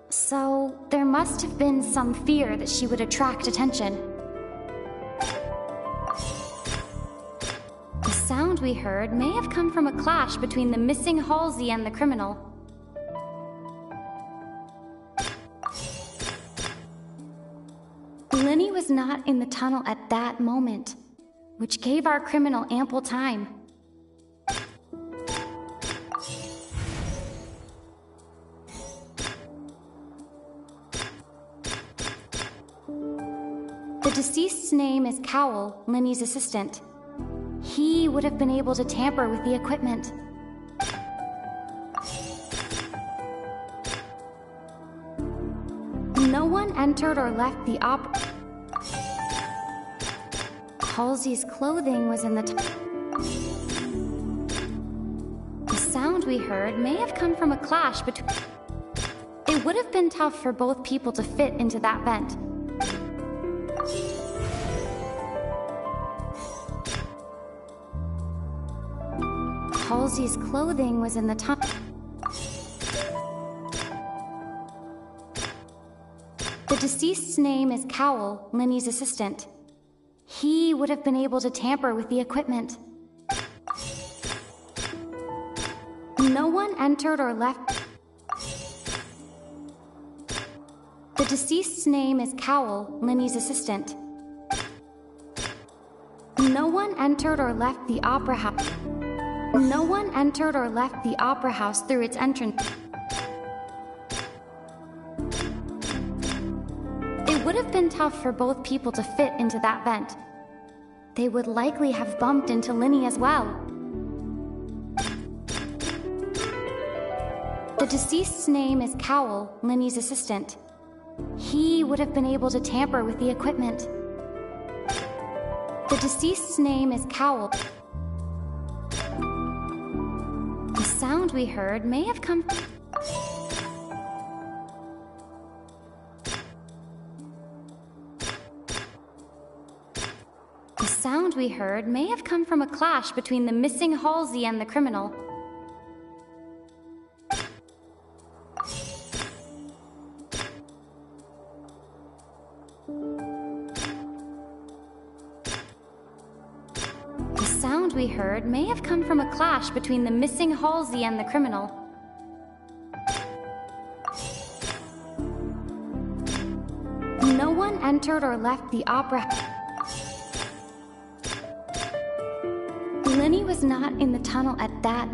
So, there must have been some fear that she would attract attention. The sound we heard may have come from a clash between the missing Halsey and the criminal. Lenny was not in the tunnel at that moment, which gave our criminal ample time. The deceased's name is Cowell, Lenny's assistant. He would have been able to tamper with the equipment. No one entered or left the opera. Halsey's clothing was in the The sound we heard may have come from a clash between. It would have been tough for both people to fit into that vent. Halsey's clothing was in the tunnel. The deceased's name is Cowell, Lenny's assistant. He would have been able to tamper with the equipment. No one entered or left. The deceased's name is Cowell, Lenny's assistant. No one entered or left the opera house. No one entered or left the opera house through its entrance. It would have been tough for both people to fit into that vent. They would likely have bumped into Lenny as well. The deceased's name is Cowell, Lenny's assistant. He would have been able to tamper with the equipment. The deceased's name is Cowell. The sound we heard may have come. The sound we heard may have come from a clash between the missing Halsey and the criminal. The sound we heard may have come from a clash between the missing Halsey and the criminal. No one entered or left the opera. Lenny was not in the tunnel at that.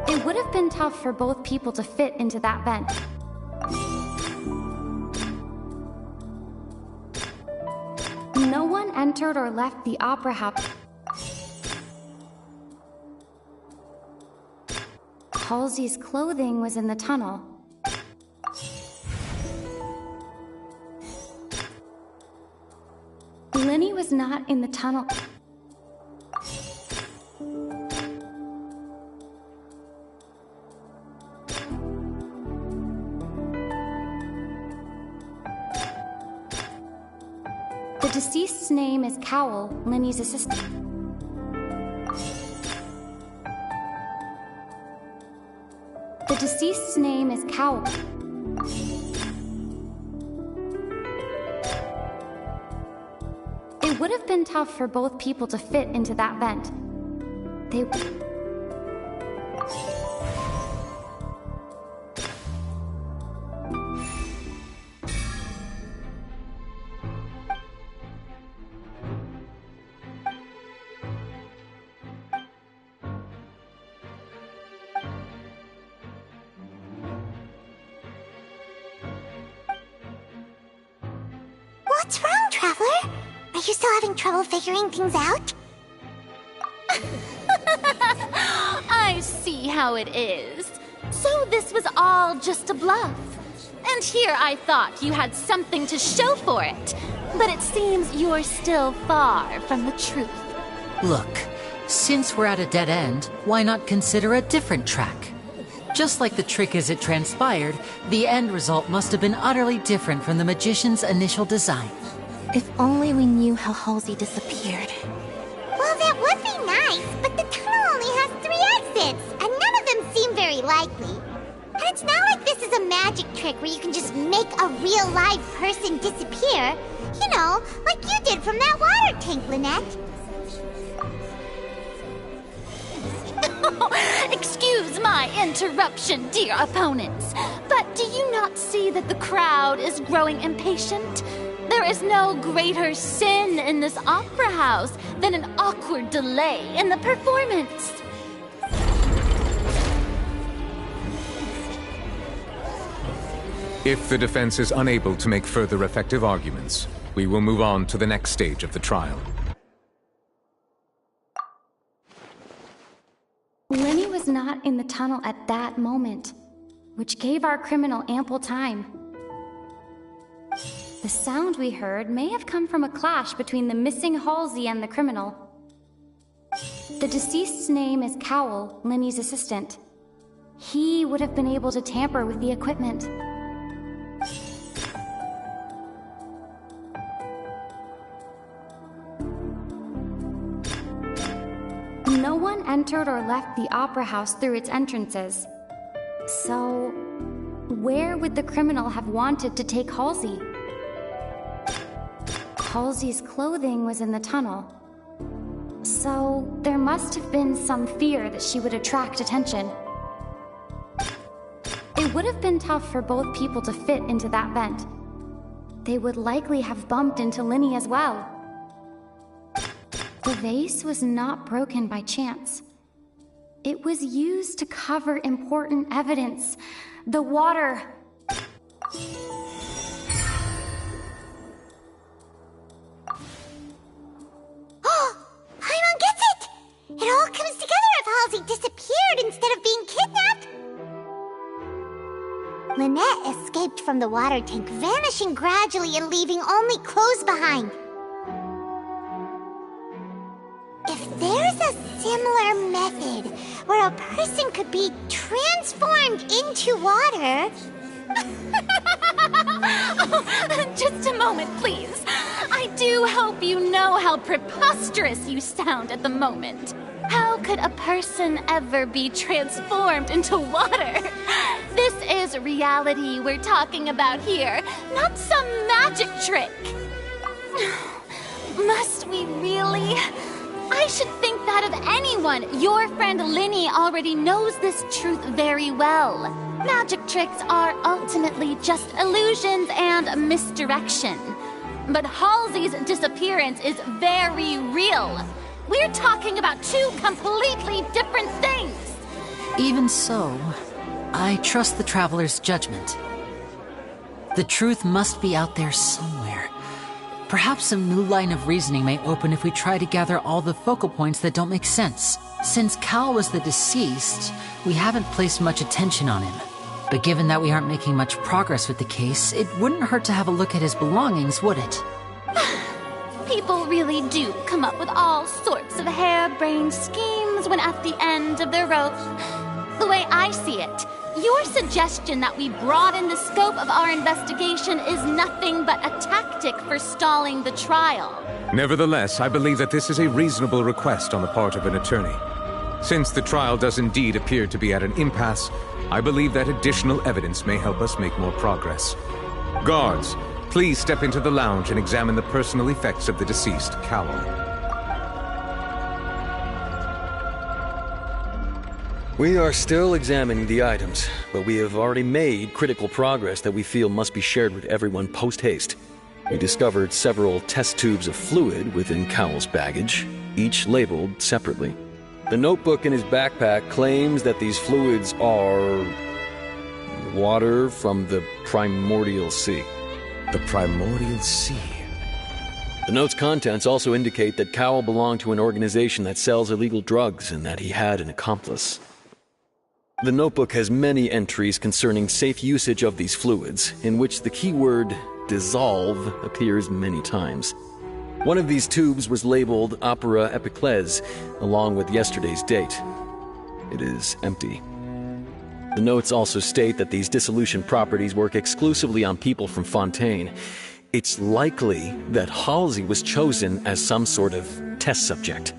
It would have been tough for both people to fit into that vent. No one entered or left the opera house. Halsey's clothing was in the tunnel. Lenny was not in the tunnel. The deceased's name is Cowell, Lenny's assistant. The deceased's name is Cowell. It would have been tough for both people to fit into that vent. They... What's wrong, Traveler? Are you still having trouble figuring things out? I see how it is. So this was all just a bluff. And here I thought you had something to show for it. But it seems you're still far from the truth. Look, since we're at a dead end, why not consider a different track? Just like the trick as it transpired, the end result must have been utterly different from the magician's initial design. If only we knew how Halsey disappeared. Well, that would be nice, but the tunnel only has 3 exits, and none of them seem very likely. And it's not like this is a magic trick where you can just make a real live person disappear. You know, like you did from that water tank, Lynette. Excuse my interruption, dear opponents, but do you not see that the crowd is growing impatient? There is no greater sin in this opera house than an awkward delay in the performance. If the defense is unable to make further effective arguments, we will move on to the next stage of the trial. Lenny was not in the tunnel at that moment, which gave our criminal ample time. The sound we heard may have come from a clash between the missing Halsey and the criminal. The deceased's name is Cowell, Lenny's assistant. He would have been able to tamper with the equipment. No one entered or left the opera house through its entrances. So, where would the criminal have wanted to take Halsey? Halsey's clothing was in the tunnel. So, there must have been some fear that she would attract attention. It would have been tough for both people to fit into that vent. They would likely have bumped into Lenny as well. The vase was not broken by chance. It was used to cover important evidence. The water. Oh, Paimon gets it! It all comes together if Halsey disappeared instead of being kidnapped. Lynette escaped from the water tank, vanishing gradually and leaving only clothes behind. If there's a similar method where a person could be transformed into water... Oh, just a moment, please. I do hope you know how preposterous you sound at the moment. How could a person ever be transformed into water? This is reality we're talking about here, not some magic trick. Must we really? I should think that of anyone. Your friend Linny already knows this truth very well. Magic tricks are ultimately just illusions and misdirection. But Halsey's disappearance is very real. We're talking about 2 completely different things. Even so, I trust the Traveler's judgment. The truth must be out there somewhere. Perhaps some new line of reasoning may open if we try to gather all the focal points that don't make sense. Since Cal was the deceased, we haven't placed much attention on him. But given that we aren't making much progress with the case, it wouldn't hurt to have a look at his belongings, would it? People really do come up with all sorts of harebrained schemes when at the end of their rope. The way I see it, your suggestion that we broaden the scope of our investigation is nothing but a tactic for stalling the trial. Nevertheless, I believe that this is a reasonable request on the part of an attorney. Since the trial does indeed appear to be at an impasse, I believe that additional evidence may help us make more progress. Guards, please step into the lounge and examine the personal effects of the deceased, Cowell. We are still examining the items, but we have already made critical progress that we feel must be shared with everyone post-haste. We discovered several test tubes of fluid within Cowell's baggage, each labeled separately. The notebook in his backpack claims that these fluids are water from the primordial sea. The primordial sea? The note's contents also indicate that Cowell belonged to an organization that sells illegal drugs and that he had an accomplice. The notebook has many entries concerning safe usage of these fluids, in which the keyword dissolve appears many times. One of these tubes was labeled Opera Epiclese, along with yesterday's date. It is empty. The notes also state that these dissolution properties work exclusively on people from Fontaine. It's likely that Halsey was chosen as some sort of test subject.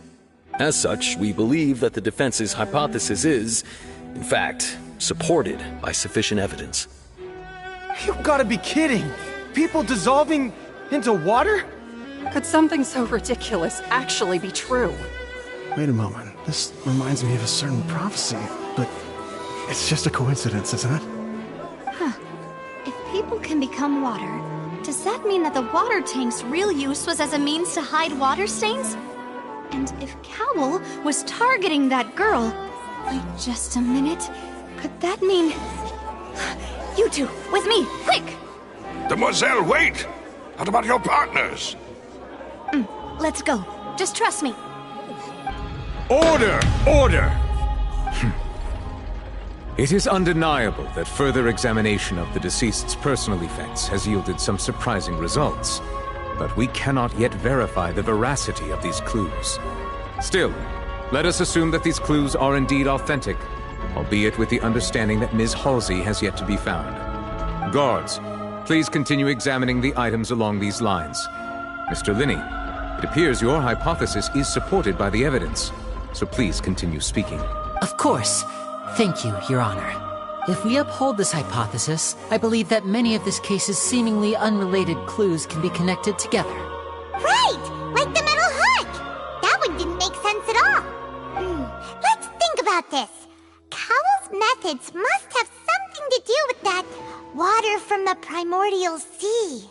As such, we believe that the defense's hypothesis is, in fact, supported by sufficient evidence. You've gotta be kidding! People dissolving into water? Could something so ridiculous actually be true? Wait a moment. This reminds me of a certain prophecy, but it's just a coincidence, isn't it? Huh. If people can become water, does that mean that the water tank's real use was as a means to hide water stains? And if Cowell was targeting that girl... Wait just a minute. Could that mean... You two, with me, quick! Demoiselle, wait! What about your partners? Let's go. Just trust me. Order! Order! It is undeniable that further examination of the deceased's personal effects has yielded some surprising results, but we cannot yet verify the veracity of these clues. Still, let us assume that these clues are indeed authentic, albeit with the understanding that Ms. Halsey has yet to be found. Guards, please continue examining the items along these lines. Mr. Linney, it appears your hypothesis is supported by the evidence, so please continue speaking. Of course. Thank you, Your Honor. If we uphold this hypothesis, I believe that many of this case's seemingly unrelated clues can be connected together. Right! Like the metal hook! That one didn't make sense at all. Let's think about this. Cowell's methods must have something to do with that water from the primordial sea.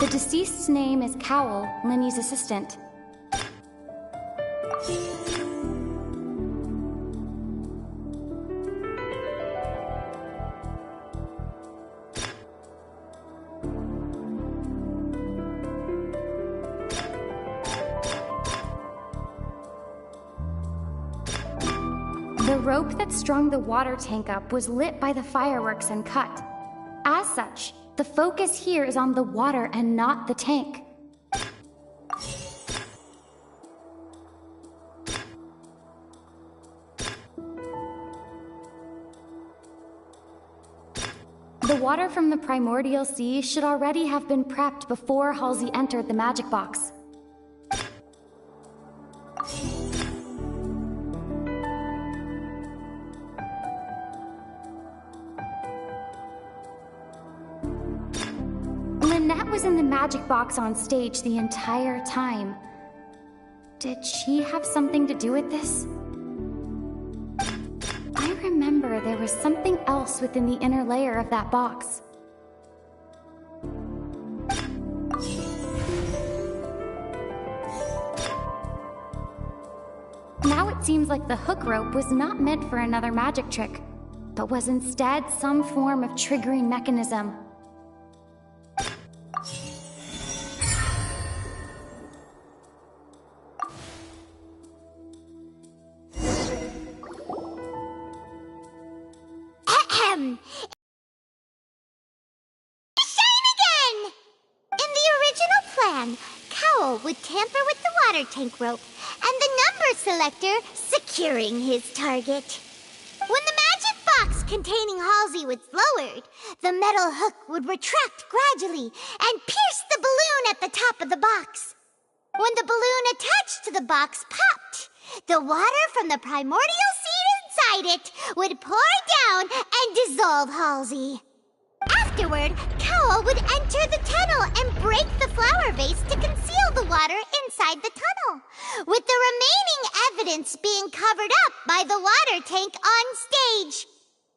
The deceased's name is Cowell, Lenny's assistant. The rope that strung the water tank up was lit by the fireworks and cut. As such, the focus here is on the water and not the tank. The water from the primordial sea should already have been prepped before Halsey entered the magic box. Lynette was in the magic box on stage the entire time. Did she have something to do with this? I remember there was something else within the inner layer of that box. Now it seems like the hook rope was not meant for another magic trick, but was instead some form of triggering mechanism. Would tamper with the water tank rope and the number selector securing his target. When the magic box containing Halsey was lowered, the metal hook would retract gradually and pierce the balloon at the top of the box. When the balloon attached to the box popped, the water from the primordial seed inside it would pour down and dissolve Halsey. Afterward, Cowell would enter the tunnel and break the flower vase to conceal the water inside the tunnel, with the remaining evidence being covered up by the water tank on stage.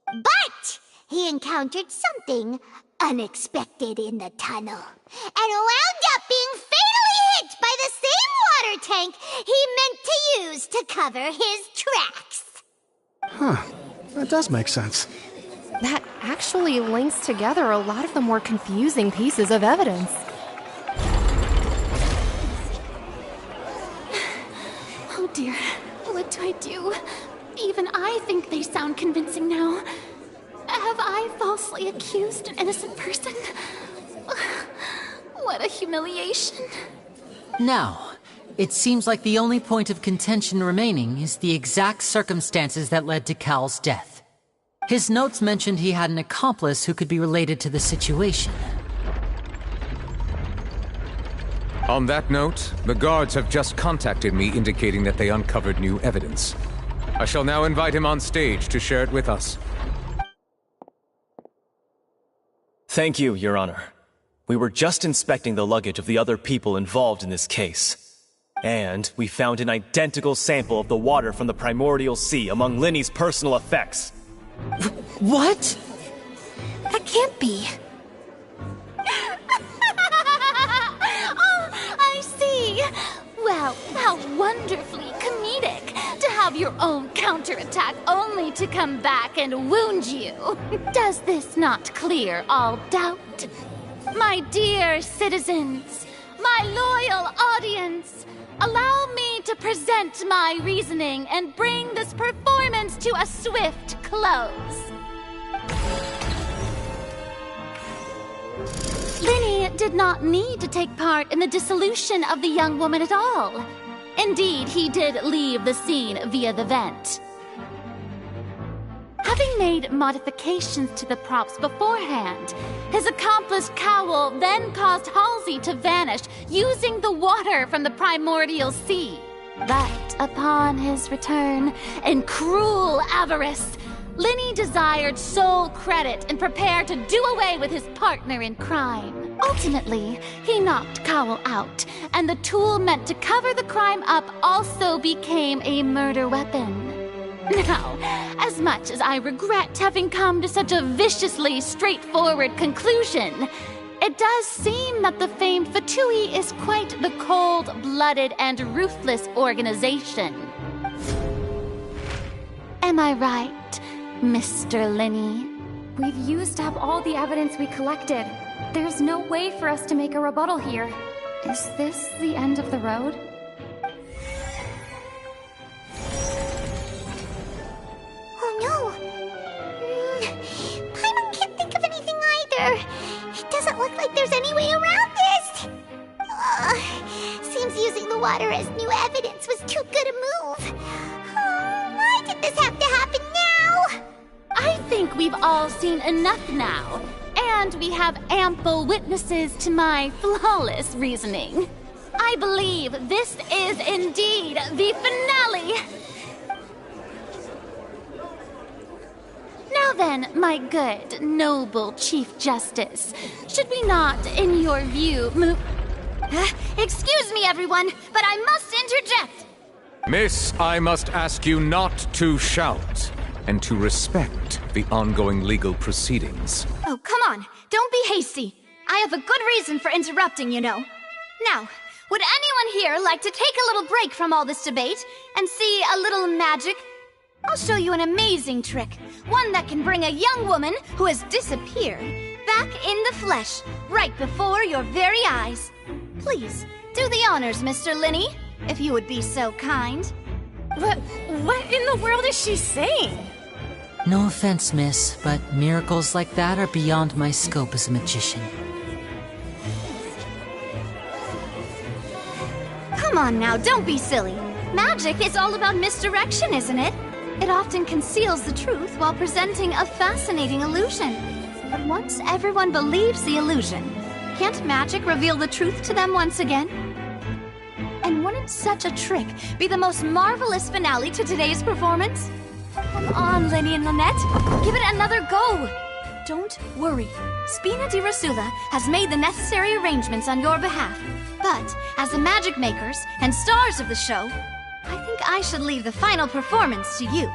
But he encountered something unexpected in the tunnel, and wound up being fatally hit by the same water tank he meant to use to cover his tracks. Huh. That does make sense. That actually links together a lot of the more confusing pieces of evidence. Oh dear, what do I do? Even I think they sound convincing now. Have I falsely accused an innocent person? What a humiliation. Now, it seems like the only point of contention remaining is the exact circumstances that led to Cal's death. His notes mentioned he had an accomplice who could be related to the situation. On that note, the guards have just contacted me indicating that they uncovered new evidence. I shall now invite him on stage to share it with us. Thank you, Your Honor. We were just inspecting the luggage of the other people involved in this case. And we found an identical sample of the water from the primordial sea among Lenny's personal effects. What? That can't be. Oh, I see. Well, how wonderfully comedic to have your own counterattack only to come back and wound you. Does this not clear all doubt? My dear citizens, my loyal audience, allow me to present my reasoning and bring this performance to a swift close. Lenny did not need to take part in the dissolution of the young woman at all. Indeed, he did leave the scene via the vent. Having made modifications to the props beforehand, his accomplice Cowell then caused Halsey to vanish using the water from the primordial sea. But upon his return, in cruel avarice, Lenny desired sole credit and prepared to do away with his partner in crime. Ultimately, he knocked Cowell out, and the tool meant to cover the crime up also became a murder weapon. Now, as much as I regret having come to such a viciously straightforward conclusion, it does seem that the famed Fatui is quite the cold-blooded and ruthless organization. Am I right, Mr. Linny? We've used up all the evidence we collected. There's no way for us to make a rebuttal here. Is this the end of the road? Oh no! Paimon can't think of anything either. It doesn't look like there's any way around this. Seems using the water as new evidence was too good a move. Why did this have to happen now? I think we've all seen enough now, and we have ample witnesses to my flawless reasoning. I believe this is indeed the finale. Now then, my good, noble Chief Justice, should we not, in your view, move... Excuse me, everyone, but I must interject. Miss, I must ask you not to shout, and to respect the ongoing legal proceedings. Oh, come on. Don't be hasty. I have a good reason for interrupting, you know. Now, would anyone here like to take a little break from all this debate and see a little magic? I'll show you an amazing trick. One that can bring a young woman who has disappeared back in the flesh, right before your very eyes. Please, do the honors, Mr. Linny, if you would be so kind. What in the world is she saying? No offense, miss, but miracles like that are beyond my scope as a magician. Come on now, don't be silly. Magic is all about misdirection, isn't it? It often conceals the truth while presenting a fascinating illusion. But once everyone believes the illusion, can't magic reveal the truth to them once again? And wouldn't such a trick be the most marvelous finale to today's performance? Come on, Linny and Lynette, give it another go. Don't worry, Spina di Rasula has made the necessary arrangements on your behalf. But as the magic makers and stars of the show, I think I should leave the final performance to you.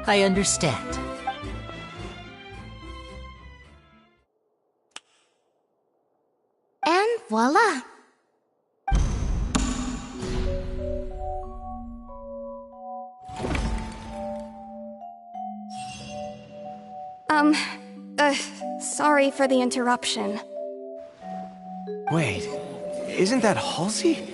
I understand. And voila! Sorry for the interruption. Wait, isn't that Halsey?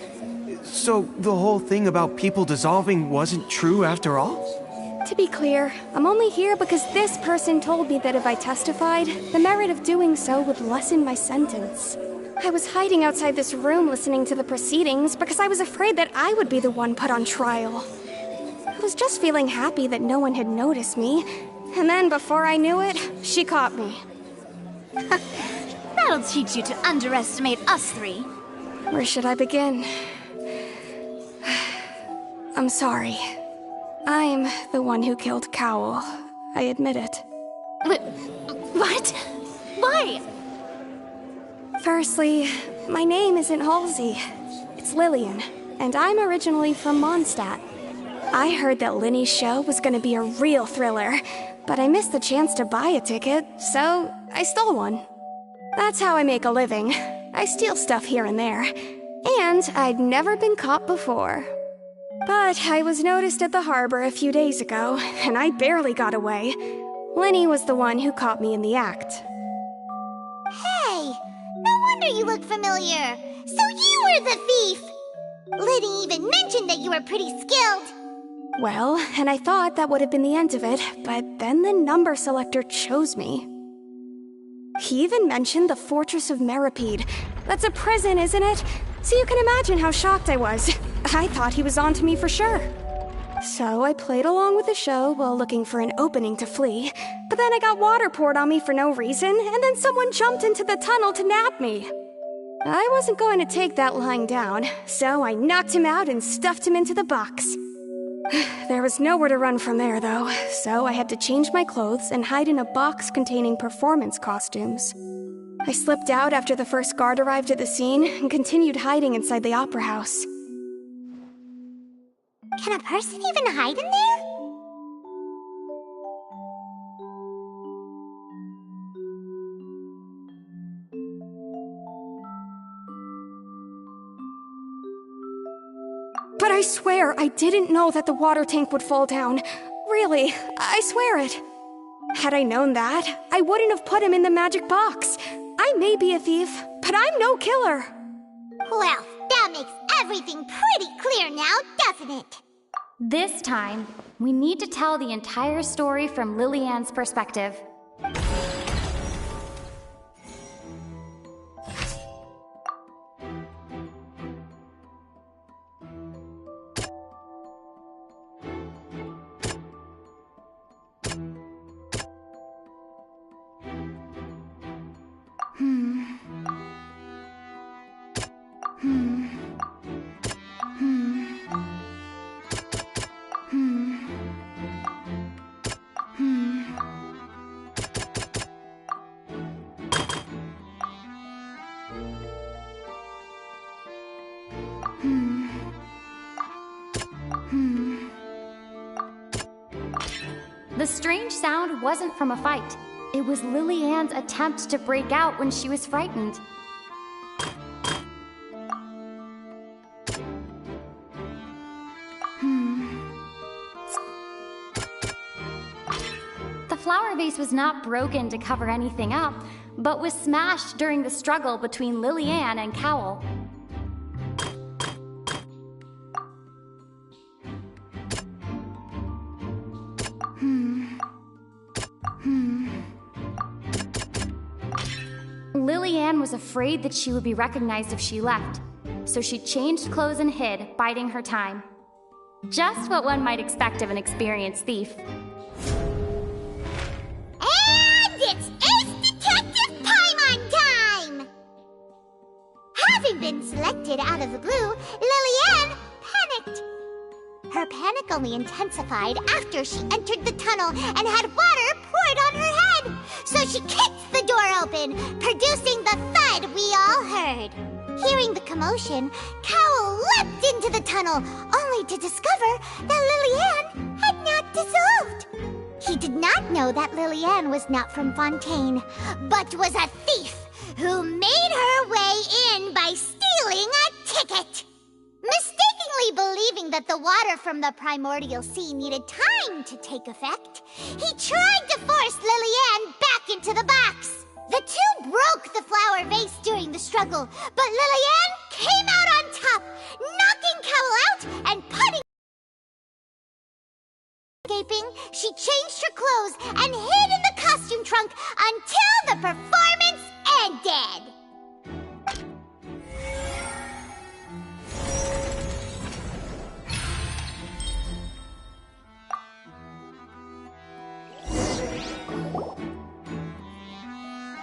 So the whole thing about people dissolving wasn't true after all? To be clear, I'm only here because this person told me that if I testified, the merit of doing so would lessen my sentence. I was hiding outside this room listening to the proceedings because I was afraid that I would be the one put on trial. I was just feeling happy that no one had noticed me, and then before I knew it, she caught me. That'll teach you to underestimate us three. Where should I begin? I'm sorry. I'm the one who killed Cowell. I admit it. What? Why? Firstly, my name isn't Halsey. It's Lillian, and I'm originally from Mondstadt. I heard that Linny's show was gonna be a real thriller, but I missed the chance to buy a ticket, so I stole one. That's how I make a living. I steal stuff here and there. And I'd never been caught before. But I was noticed at the harbor a few days ago, and I barely got away. Linny was the one who caught me in the act. Hey, no wonder you look familiar. So you were the thief. Liddy even mentioned that you were pretty skilled. Well, and I thought that would have been the end of it, but then the number selector chose me. He even mentioned the Fortress of Meripede. That's a prison, isn't it? So you can imagine how shocked I was. I thought he was onto me for sure. So I played along with the show while looking for an opening to flee, but then I got water poured on me for no reason, and then someone jumped into the tunnel to nab me. I wasn't going to take that lying down, so I knocked him out and stuffed him into the box. There was nowhere to run from there, though, so I had to change my clothes and hide in a box containing performance costumes. I slipped out after the first guard arrived at the scene and continued hiding inside the opera house. Can a person even hide in there? I swear I didn't know that the water tank would fall down. Really, I swear it. Had I known that, I wouldn't have put him in the magic box. I may be a thief, but I'm no killer. Well, that makes everything pretty clear now, doesn't it? This time, we need to tell the entire story from Lily-Ann's perspective. The strange sound wasn't from a fight. It was Lily-Ann's attempt to break out when she was frightened. The flower vase was not broken to cover anything up, but was smashed during the struggle between Lily-Ann and Cowell. Lily-Ann was afraid that she would be recognized if she left, so she changed clothes and hid, biding her time. Just what one might expect of an experienced thief. And it's Ace Detective Paimon time! Having been selected out of the blue, Lily-Ann panicked. Her panic only intensified after she entered the tunnel and had water poured on her head. So she kicked the door open, producing the thud we all heard. Hearing the commotion, Cowell leapt into the tunnel, only to discover that Lily-Ann had not dissolved. He did not know that Lily-Ann was not from Fontaine, but was a thief who made her way in by stealing a ticket. Mistakenly believing that the water from the primordial sea needed time to take effect, he tried to force Lily-Ann back into the box. The two broke the flower vase during the struggle, but Lily-Ann came out on top, knocking Cowell out and putting... Escaping, she changed her clothes and hid in the costume trunk until the performance ended.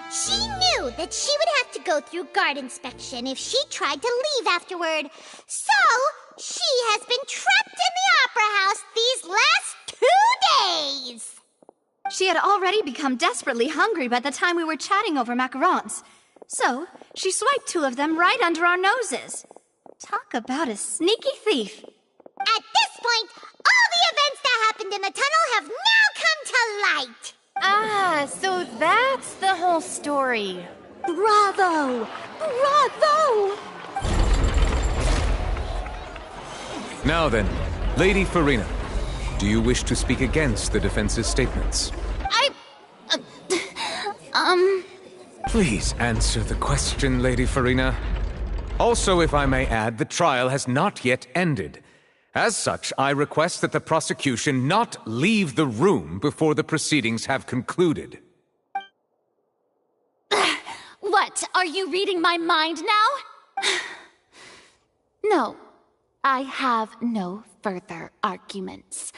She knew that she would have to go through guard inspection if she tried to leave afterward. So, she has been trapped in the Opera House these last 2 days. She had already become desperately hungry by the time we were chatting over macarons. So, she swiped 2 of them right under our noses. Talk about a sneaky thief. At this point, all the events that happened in the tunnel have now come to light. Ah, so that's the whole story. Bravo! Bravo! Now then, Lady Farina, do you wish to speak against the defense's statements? Please answer the question, Lady Farina. Also, if I may add, the trial has not yet ended. As such, I request that the prosecution not leave the room before the proceedings have concluded. What? Are you reading my mind now? No, I have no further arguments.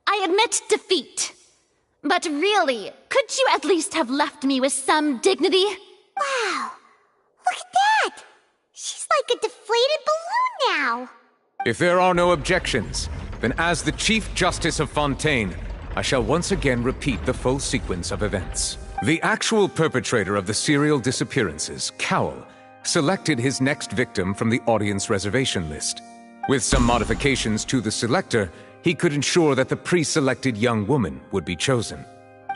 I admit defeat. But really, could you at least have left me with some dignity? Wow, look at that! She's like a deflated balloon now. If there are no objections, then as the Chief Justice of Fontaine, I shall once again repeat the full sequence of events. The actual perpetrator of the serial disappearances, Cowell, selected his next victim from the audience reservation list. With some modifications to the selector, he could ensure that the pre-selected young woman would be chosen.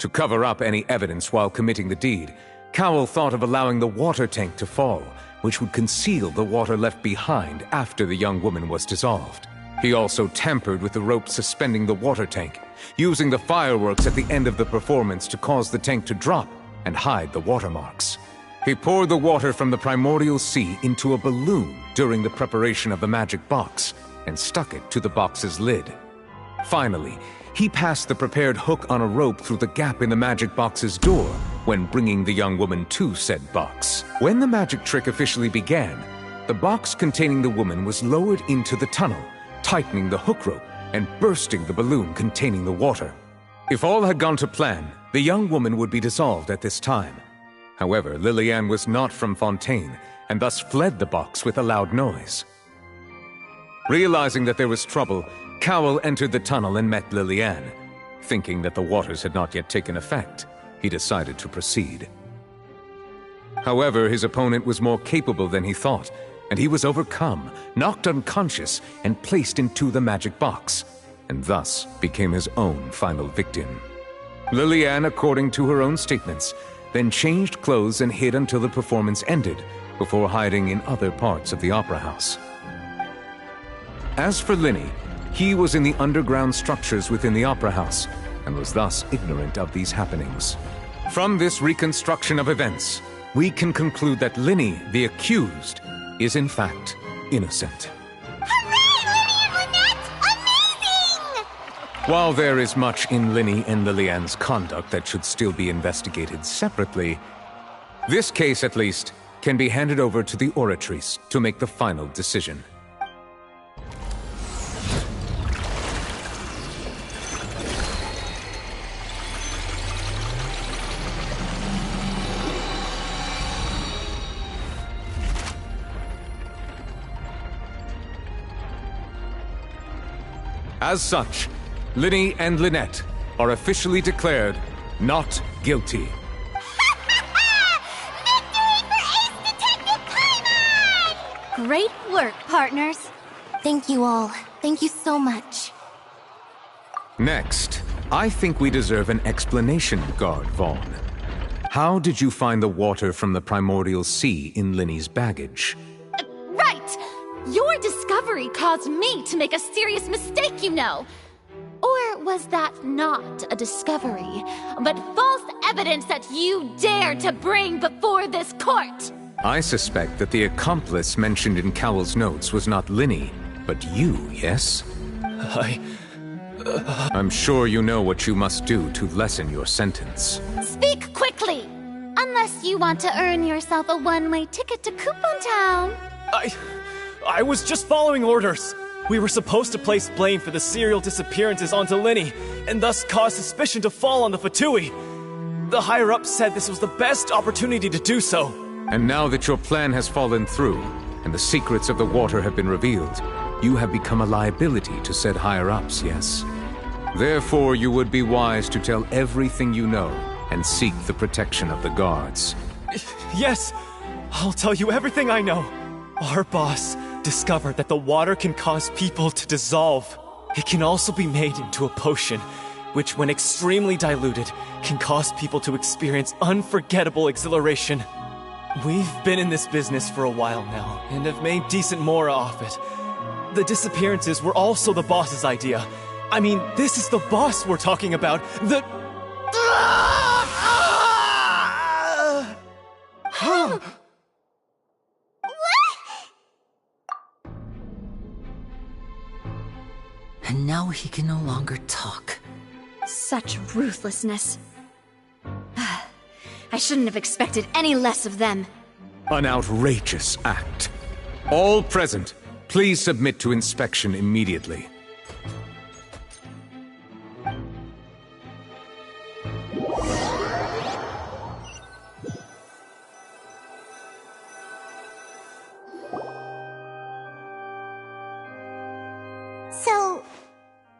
To cover up any evidence while committing the deed, Cowell thought of allowing the water tank to fall, which would conceal the water left behind after the young woman was dissolved. He also tampered with the rope suspending the water tank, using the fireworks at the end of the performance to cause the tank to drop and hide the watermarks. He poured the water from the primordial sea into a balloon during the preparation of the magic box and stuck it to the box's lid. Finally, he passed the prepared hook on a rope through the gap in the magic box's door when bringing the young woman to said box. When the magic trick officially began, the box containing the woman was lowered into the tunnel, tightening the hook rope and bursting the balloon containing the water. If all had gone to plan, the young woman would be dissolved at this time. However, Lillian was not from Fontaine, and thus fled the box with a loud noise. Realizing that there was trouble, Cowell entered the tunnel and met Lillian. Thinking that the waters had not yet taken effect, he decided to proceed. However, his opponent was more capable than he thought, and he was overcome, knocked unconscious, and placed into the magic box, and thus became his own final victim. Lillian, according to her own statements, then changed clothes and hid until the performance ended, before hiding in other parts of the opera house. As for Linny, he was in the underground structures within the opera house, and was thus ignorant of these happenings. From this reconstruction of events, we can conclude that Linny, the accused, is in fact innocent. While there is much in Linny and Lillian's conduct that should still be investigated separately, this case, at least, can be handed over to the Oratrice to make the final decision. As such, Linny and Lynette are officially declared not guilty. Great work, partners. Thank you all. Thank you so much. Next, I think we deserve an explanation, Guard Vaughn. How did you find the water from the primordial sea in Linny's baggage? Right! Your discovery caused me to make a serious mistake, you know. Or was that not a discovery, but false evidence that you dared to bring before this court? I suspect that the accomplice mentioned in Cowell's notes was not Linny, but you, yes? I'm sure you know what you must do to lessen your sentence. Speak quickly! Unless you want to earn yourself a one-way ticket to Coupon Town. I was just following orders. We were supposed to place blame for the serial disappearances onto Linny, and thus cause suspicion to fall on the Fatui. The higher-ups said this was the best opportunity to do so. And now that your plan has fallen through, and the secrets of the water have been revealed, you have become a liability to said higher-ups, yes? Therefore, you would be wise to tell everything you know, and seek the protection of the guards. Yes, I'll tell you everything I know. Our boss discovered that the water can cause people to dissolve. It can also be made into a potion, which when extremely diluted, can cause people to experience unforgettable exhilaration. We've been in this business for a while now, and have made decent mora off it. The disappearances were also the boss's idea. I mean, this is the boss we're talking about. The... And now he can no longer talk. Such ruthlessness. I shouldn't have expected any less of them. An outrageous act. All present, please submit to inspection immediately. So,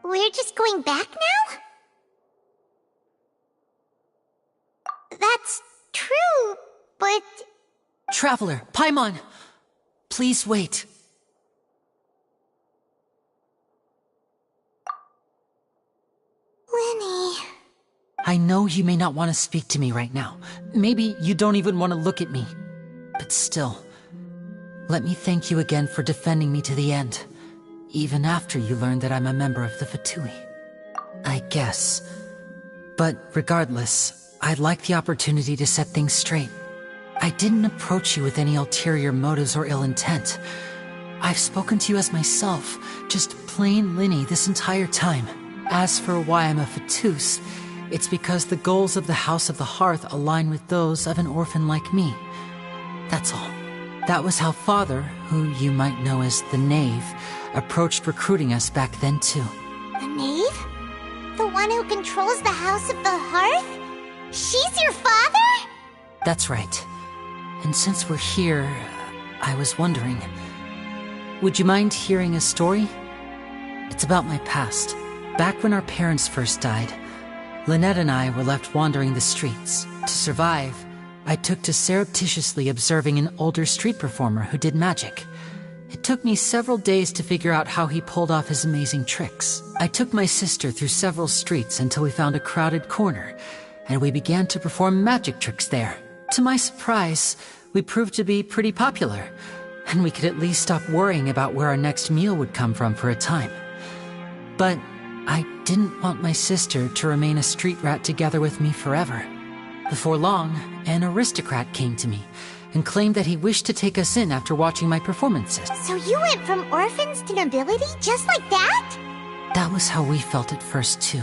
we're just going back now? That's true, but... Traveler, Paimon! Please wait. Linny... I know you may not want to speak to me right now. Maybe you don't even want to look at me. But still, let me thank you again for defending me to the end. even after you learned that I'm a member of the Fatui. I guess. But regardless, I'd like the opportunity to set things straight. I didn't approach you with any ulterior motives or ill intent. I've spoken to you as myself, just plain Linny this entire time. As for why I'm a Fatus, it's because the goals of the House of the Hearth align with those of an orphan like me. That's all. That was how Father, who you might know as the Knave, approached recruiting us back then too. The Knave? The one who controls the House of the Hearth? She's your father? That's right. And since we're here, I was wondering, would you mind hearing a story? It's about my past. Back when our parents first died, Lynette and I were left wandering the streets. To survive, I took to surreptitiously observing an older street performer who did magic. It took me several days to figure out how he pulled off his amazing tricks. I took my sister through several streets until we found a crowded corner, and we began to perform magic tricks there. To my surprise, we proved to be pretty popular, and we could at least stop worrying about where our next meal would come from for a time. But I didn't want my sister to remain a street rat together with me forever. Before long, an aristocrat came to me and claimed that he wished to take us in after watching my performances. So you went from orphans to nobility just like that? That was how we felt at first too.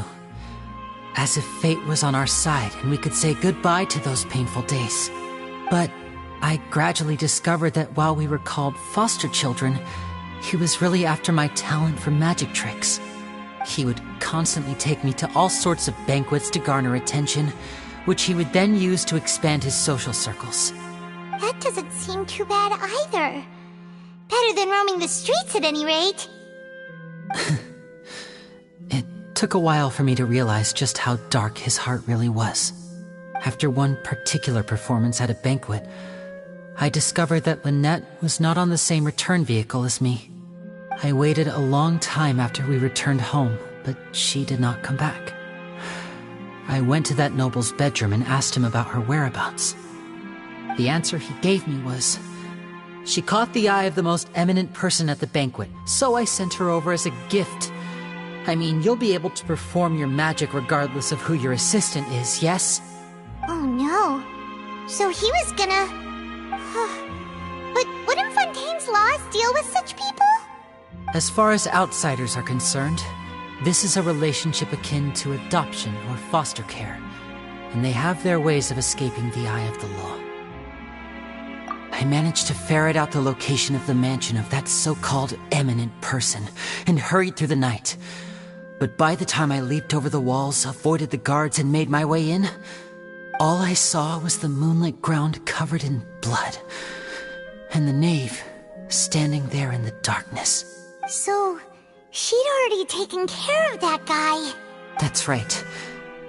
As if fate was on our side and we could say goodbye to those painful days. But I gradually discovered that while we were called foster children, he was really after my talent for magic tricks. He would constantly take me to all sorts of banquets to garner attention, which he would then use to expand his social circles. That doesn't seem too bad either. Better than roaming the streets at any rate. It took a while for me to realize just how dark his heart really was. After one particular performance at a banquet, I discovered that Lynette was not on the same return vehicle as me. I waited a long time after we returned home, but she did not come back. I went to that noble's bedroom and asked him about her whereabouts. The answer he gave me was, she caught the eye of the most eminent person at the banquet, so I sent her over as a gift. I mean, you'll be able to perform your magic regardless of who your assistant is, yes? Oh no. So he was gonna... But wouldn't Fontaine's laws deal with such people? As far as outsiders are concerned, this is a relationship akin to adoption or foster care, and they have their ways of escaping the eye of the law. I managed to ferret out the location of the mansion of that so-called eminent person and hurried through the night. But by the time I leaped over the walls, avoided the guards, and made my way in, all I saw was the moonlit ground covered in blood, and the knave standing there in the darkness. So, she'd already taken care of that guy. That's right.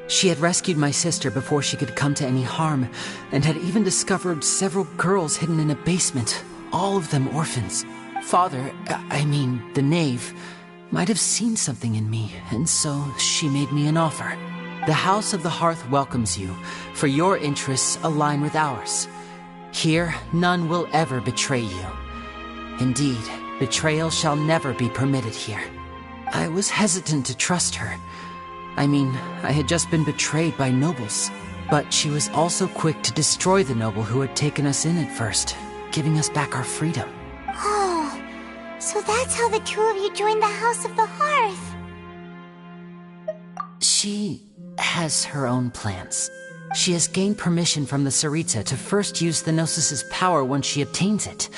She had rescued my sister before she could come to any harm, and had even discovered several girls hidden in a basement, all of them orphans. Father, the knave, might have seen something in me, and so she made me an offer. The House of the Hearth welcomes you, for your interests align with ours. Here, none will ever betray you. Indeed, betrayal shall never be permitted here. I was hesitant to trust her. I had just been betrayed by nobles. But she was also quick to destroy the noble who had taken us in at first, giving us back our freedom. Oh, so that's how the two of you joined the House of the Hearth. She has her own plans. She has gained permission from the Tsaritsa to first use the Gnosis's power once she obtains it.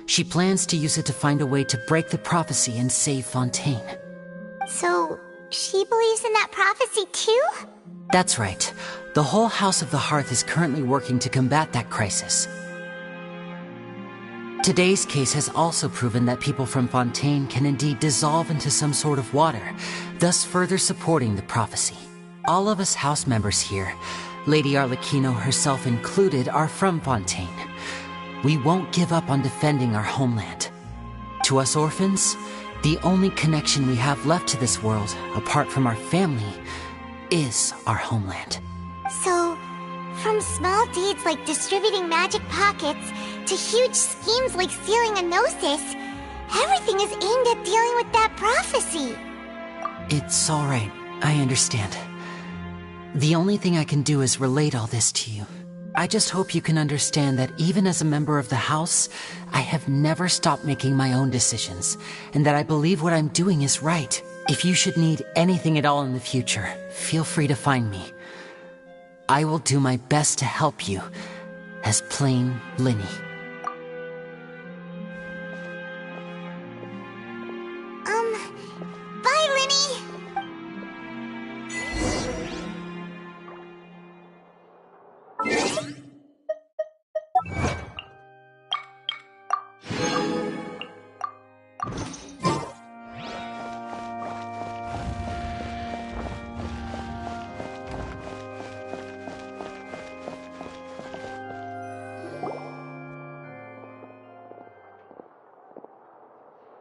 She plans to use it to find a way to break the prophecy and save Fontaine. So, she believes in that prophecy too? That's right. The whole House of the Hearth is currently working to combat that crisis. Today's case has also proven that people from Fontaine can indeed dissolve into some sort of water, thus further supporting the prophecy. All of us house members here, Lady Arlecchino herself included, are from Fontaine. We won't give up on defending our homeland. To us orphans, the only connection we have left to this world, apart from our family, is our homeland. So, from small deeds like distributing magic pockets to huge schemes like stealing a Gnosis, Everything is aimed at dealing with that prophecy. It's alright. I understand. The only thing I can do is relate all this to you. I just hope you can understand that even as a member of the House, I have never stopped making my own decisions, and that I believe what I'm doing is right. If you should need anything at all in the future, feel free to find me. I will do my best to help you, as plain Linny. Bye, Linny!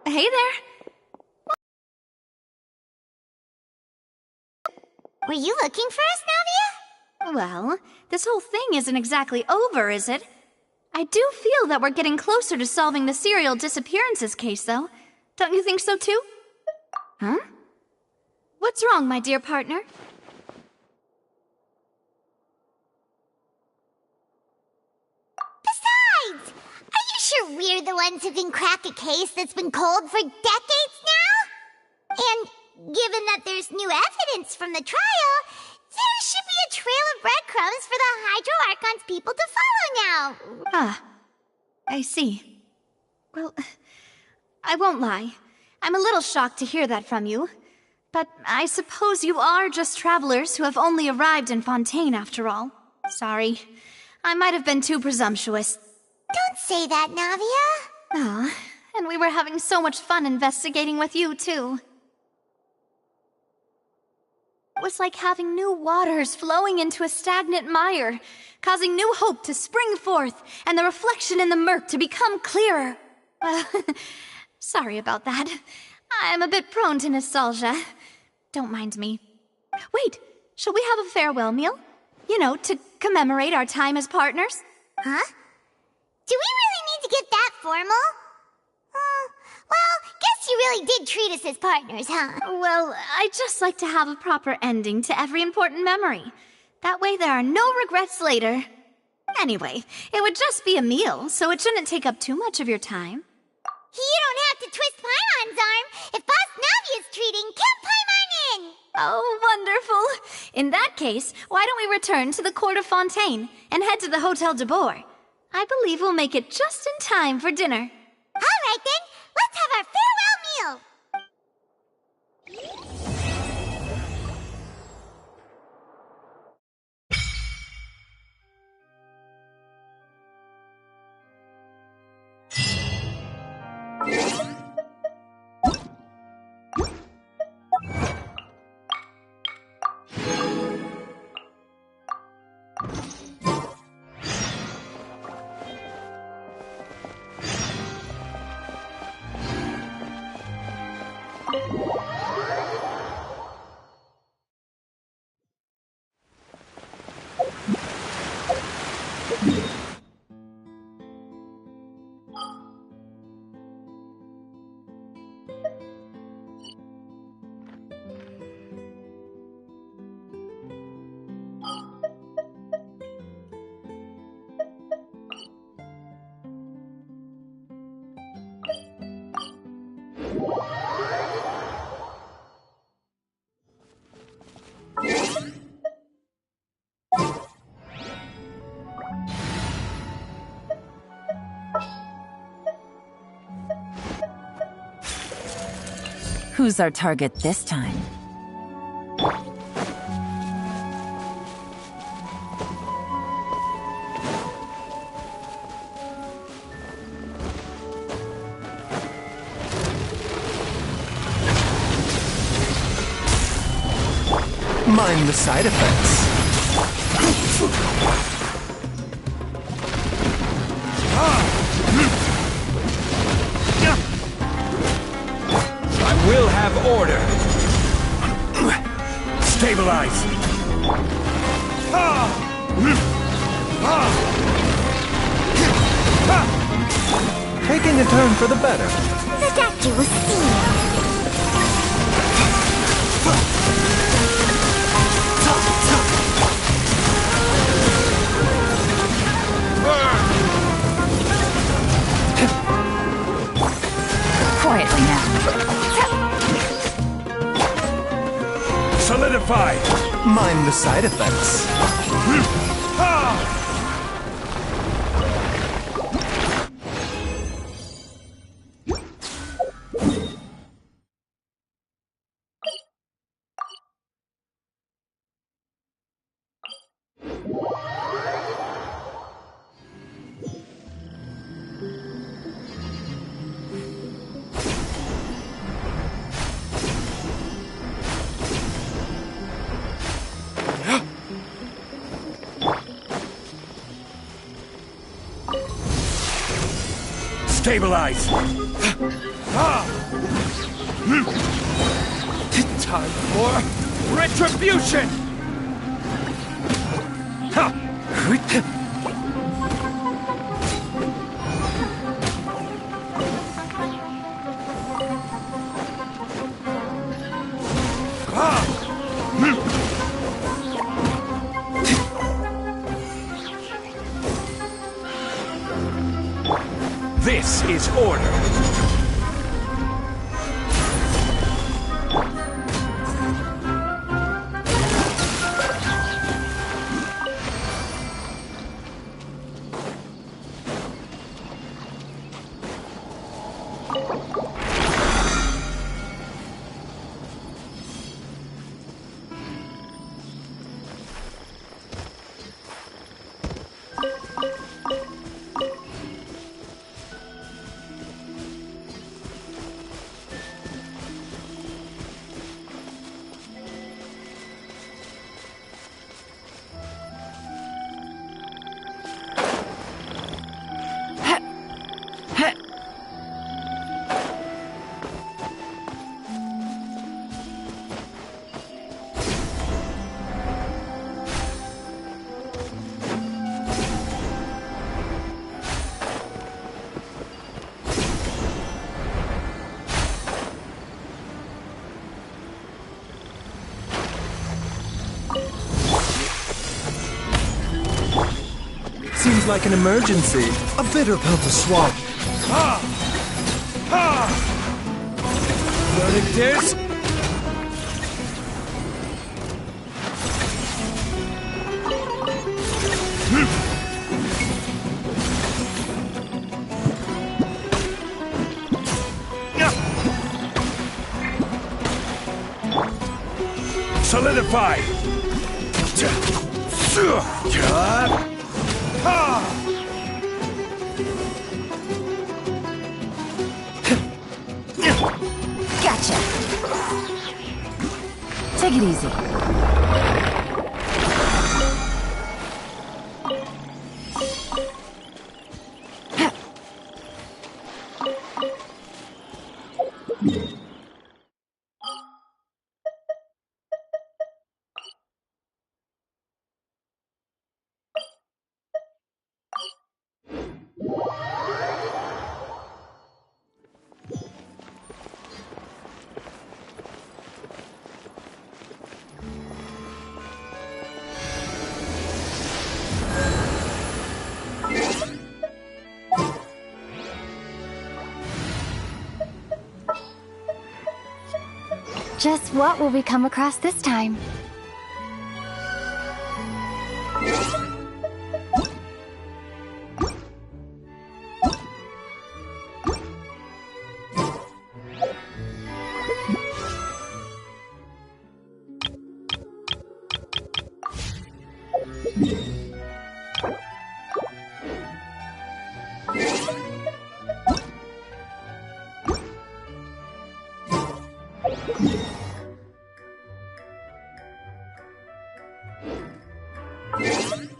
Hey there. Were you looking for us, Navia? Well, this whole thing isn't exactly over, is it? I do feel that we're getting closer to solving the serial disappearances case, though. Don't you think so, too? Huh? What's wrong, my dear partner? Besides, are you sure we're the ones who can crack a case that's been cold for decades now? And given that there's new evidence from the trial, there should be a trail of breadcrumbs for the Hydro Archon's people to follow now. Ah, I see. Well, I won't lie. I'm a little shocked to hear that from you. But I suppose you are just travelers who have only arrived in Fontaine after all. Sorry. I might have been too presumptuous. Don't say that, Navia. Ah, and we were having so much fun investigating with you, too. It was like having new waters flowing into a stagnant mire, causing new hope to spring forth, and the reflection in the murk to become clearer. Sorry about that. I'm a bit prone to nostalgia. Don't mind me. Wait, shall we have a farewell meal? You know, to commemorate our time as partners? Huh? Do we really need to get that formal? Well, guess you really did treat us as partners, huh? Well, I just like to have a proper ending to every important memory. That way there are no regrets later. Anyway, it would just be a meal, so it shouldn't take up too much of your time. You don't have to twist Paimon's arm. If Boss Navia's treating, count Paimon in! Oh, wonderful. In that case, why don't we return to the court of Fontaine and head to the Hotel de Boer? I believe we'll make it just in time for dinner. All right, then. Let's have our farewell meal. Who's our target this time? Mind the side effects. I will have order. Stabilize. Taking a turn for the better. The You will see. Quietly now. Solidify! Mind the side effects. Stabilize! Time for retribution! This is order. Seems like an emergency. A bitter pill to swallow. Verdict is... Solidify! Gotcha. Take it easy. Just what will we come across this time? You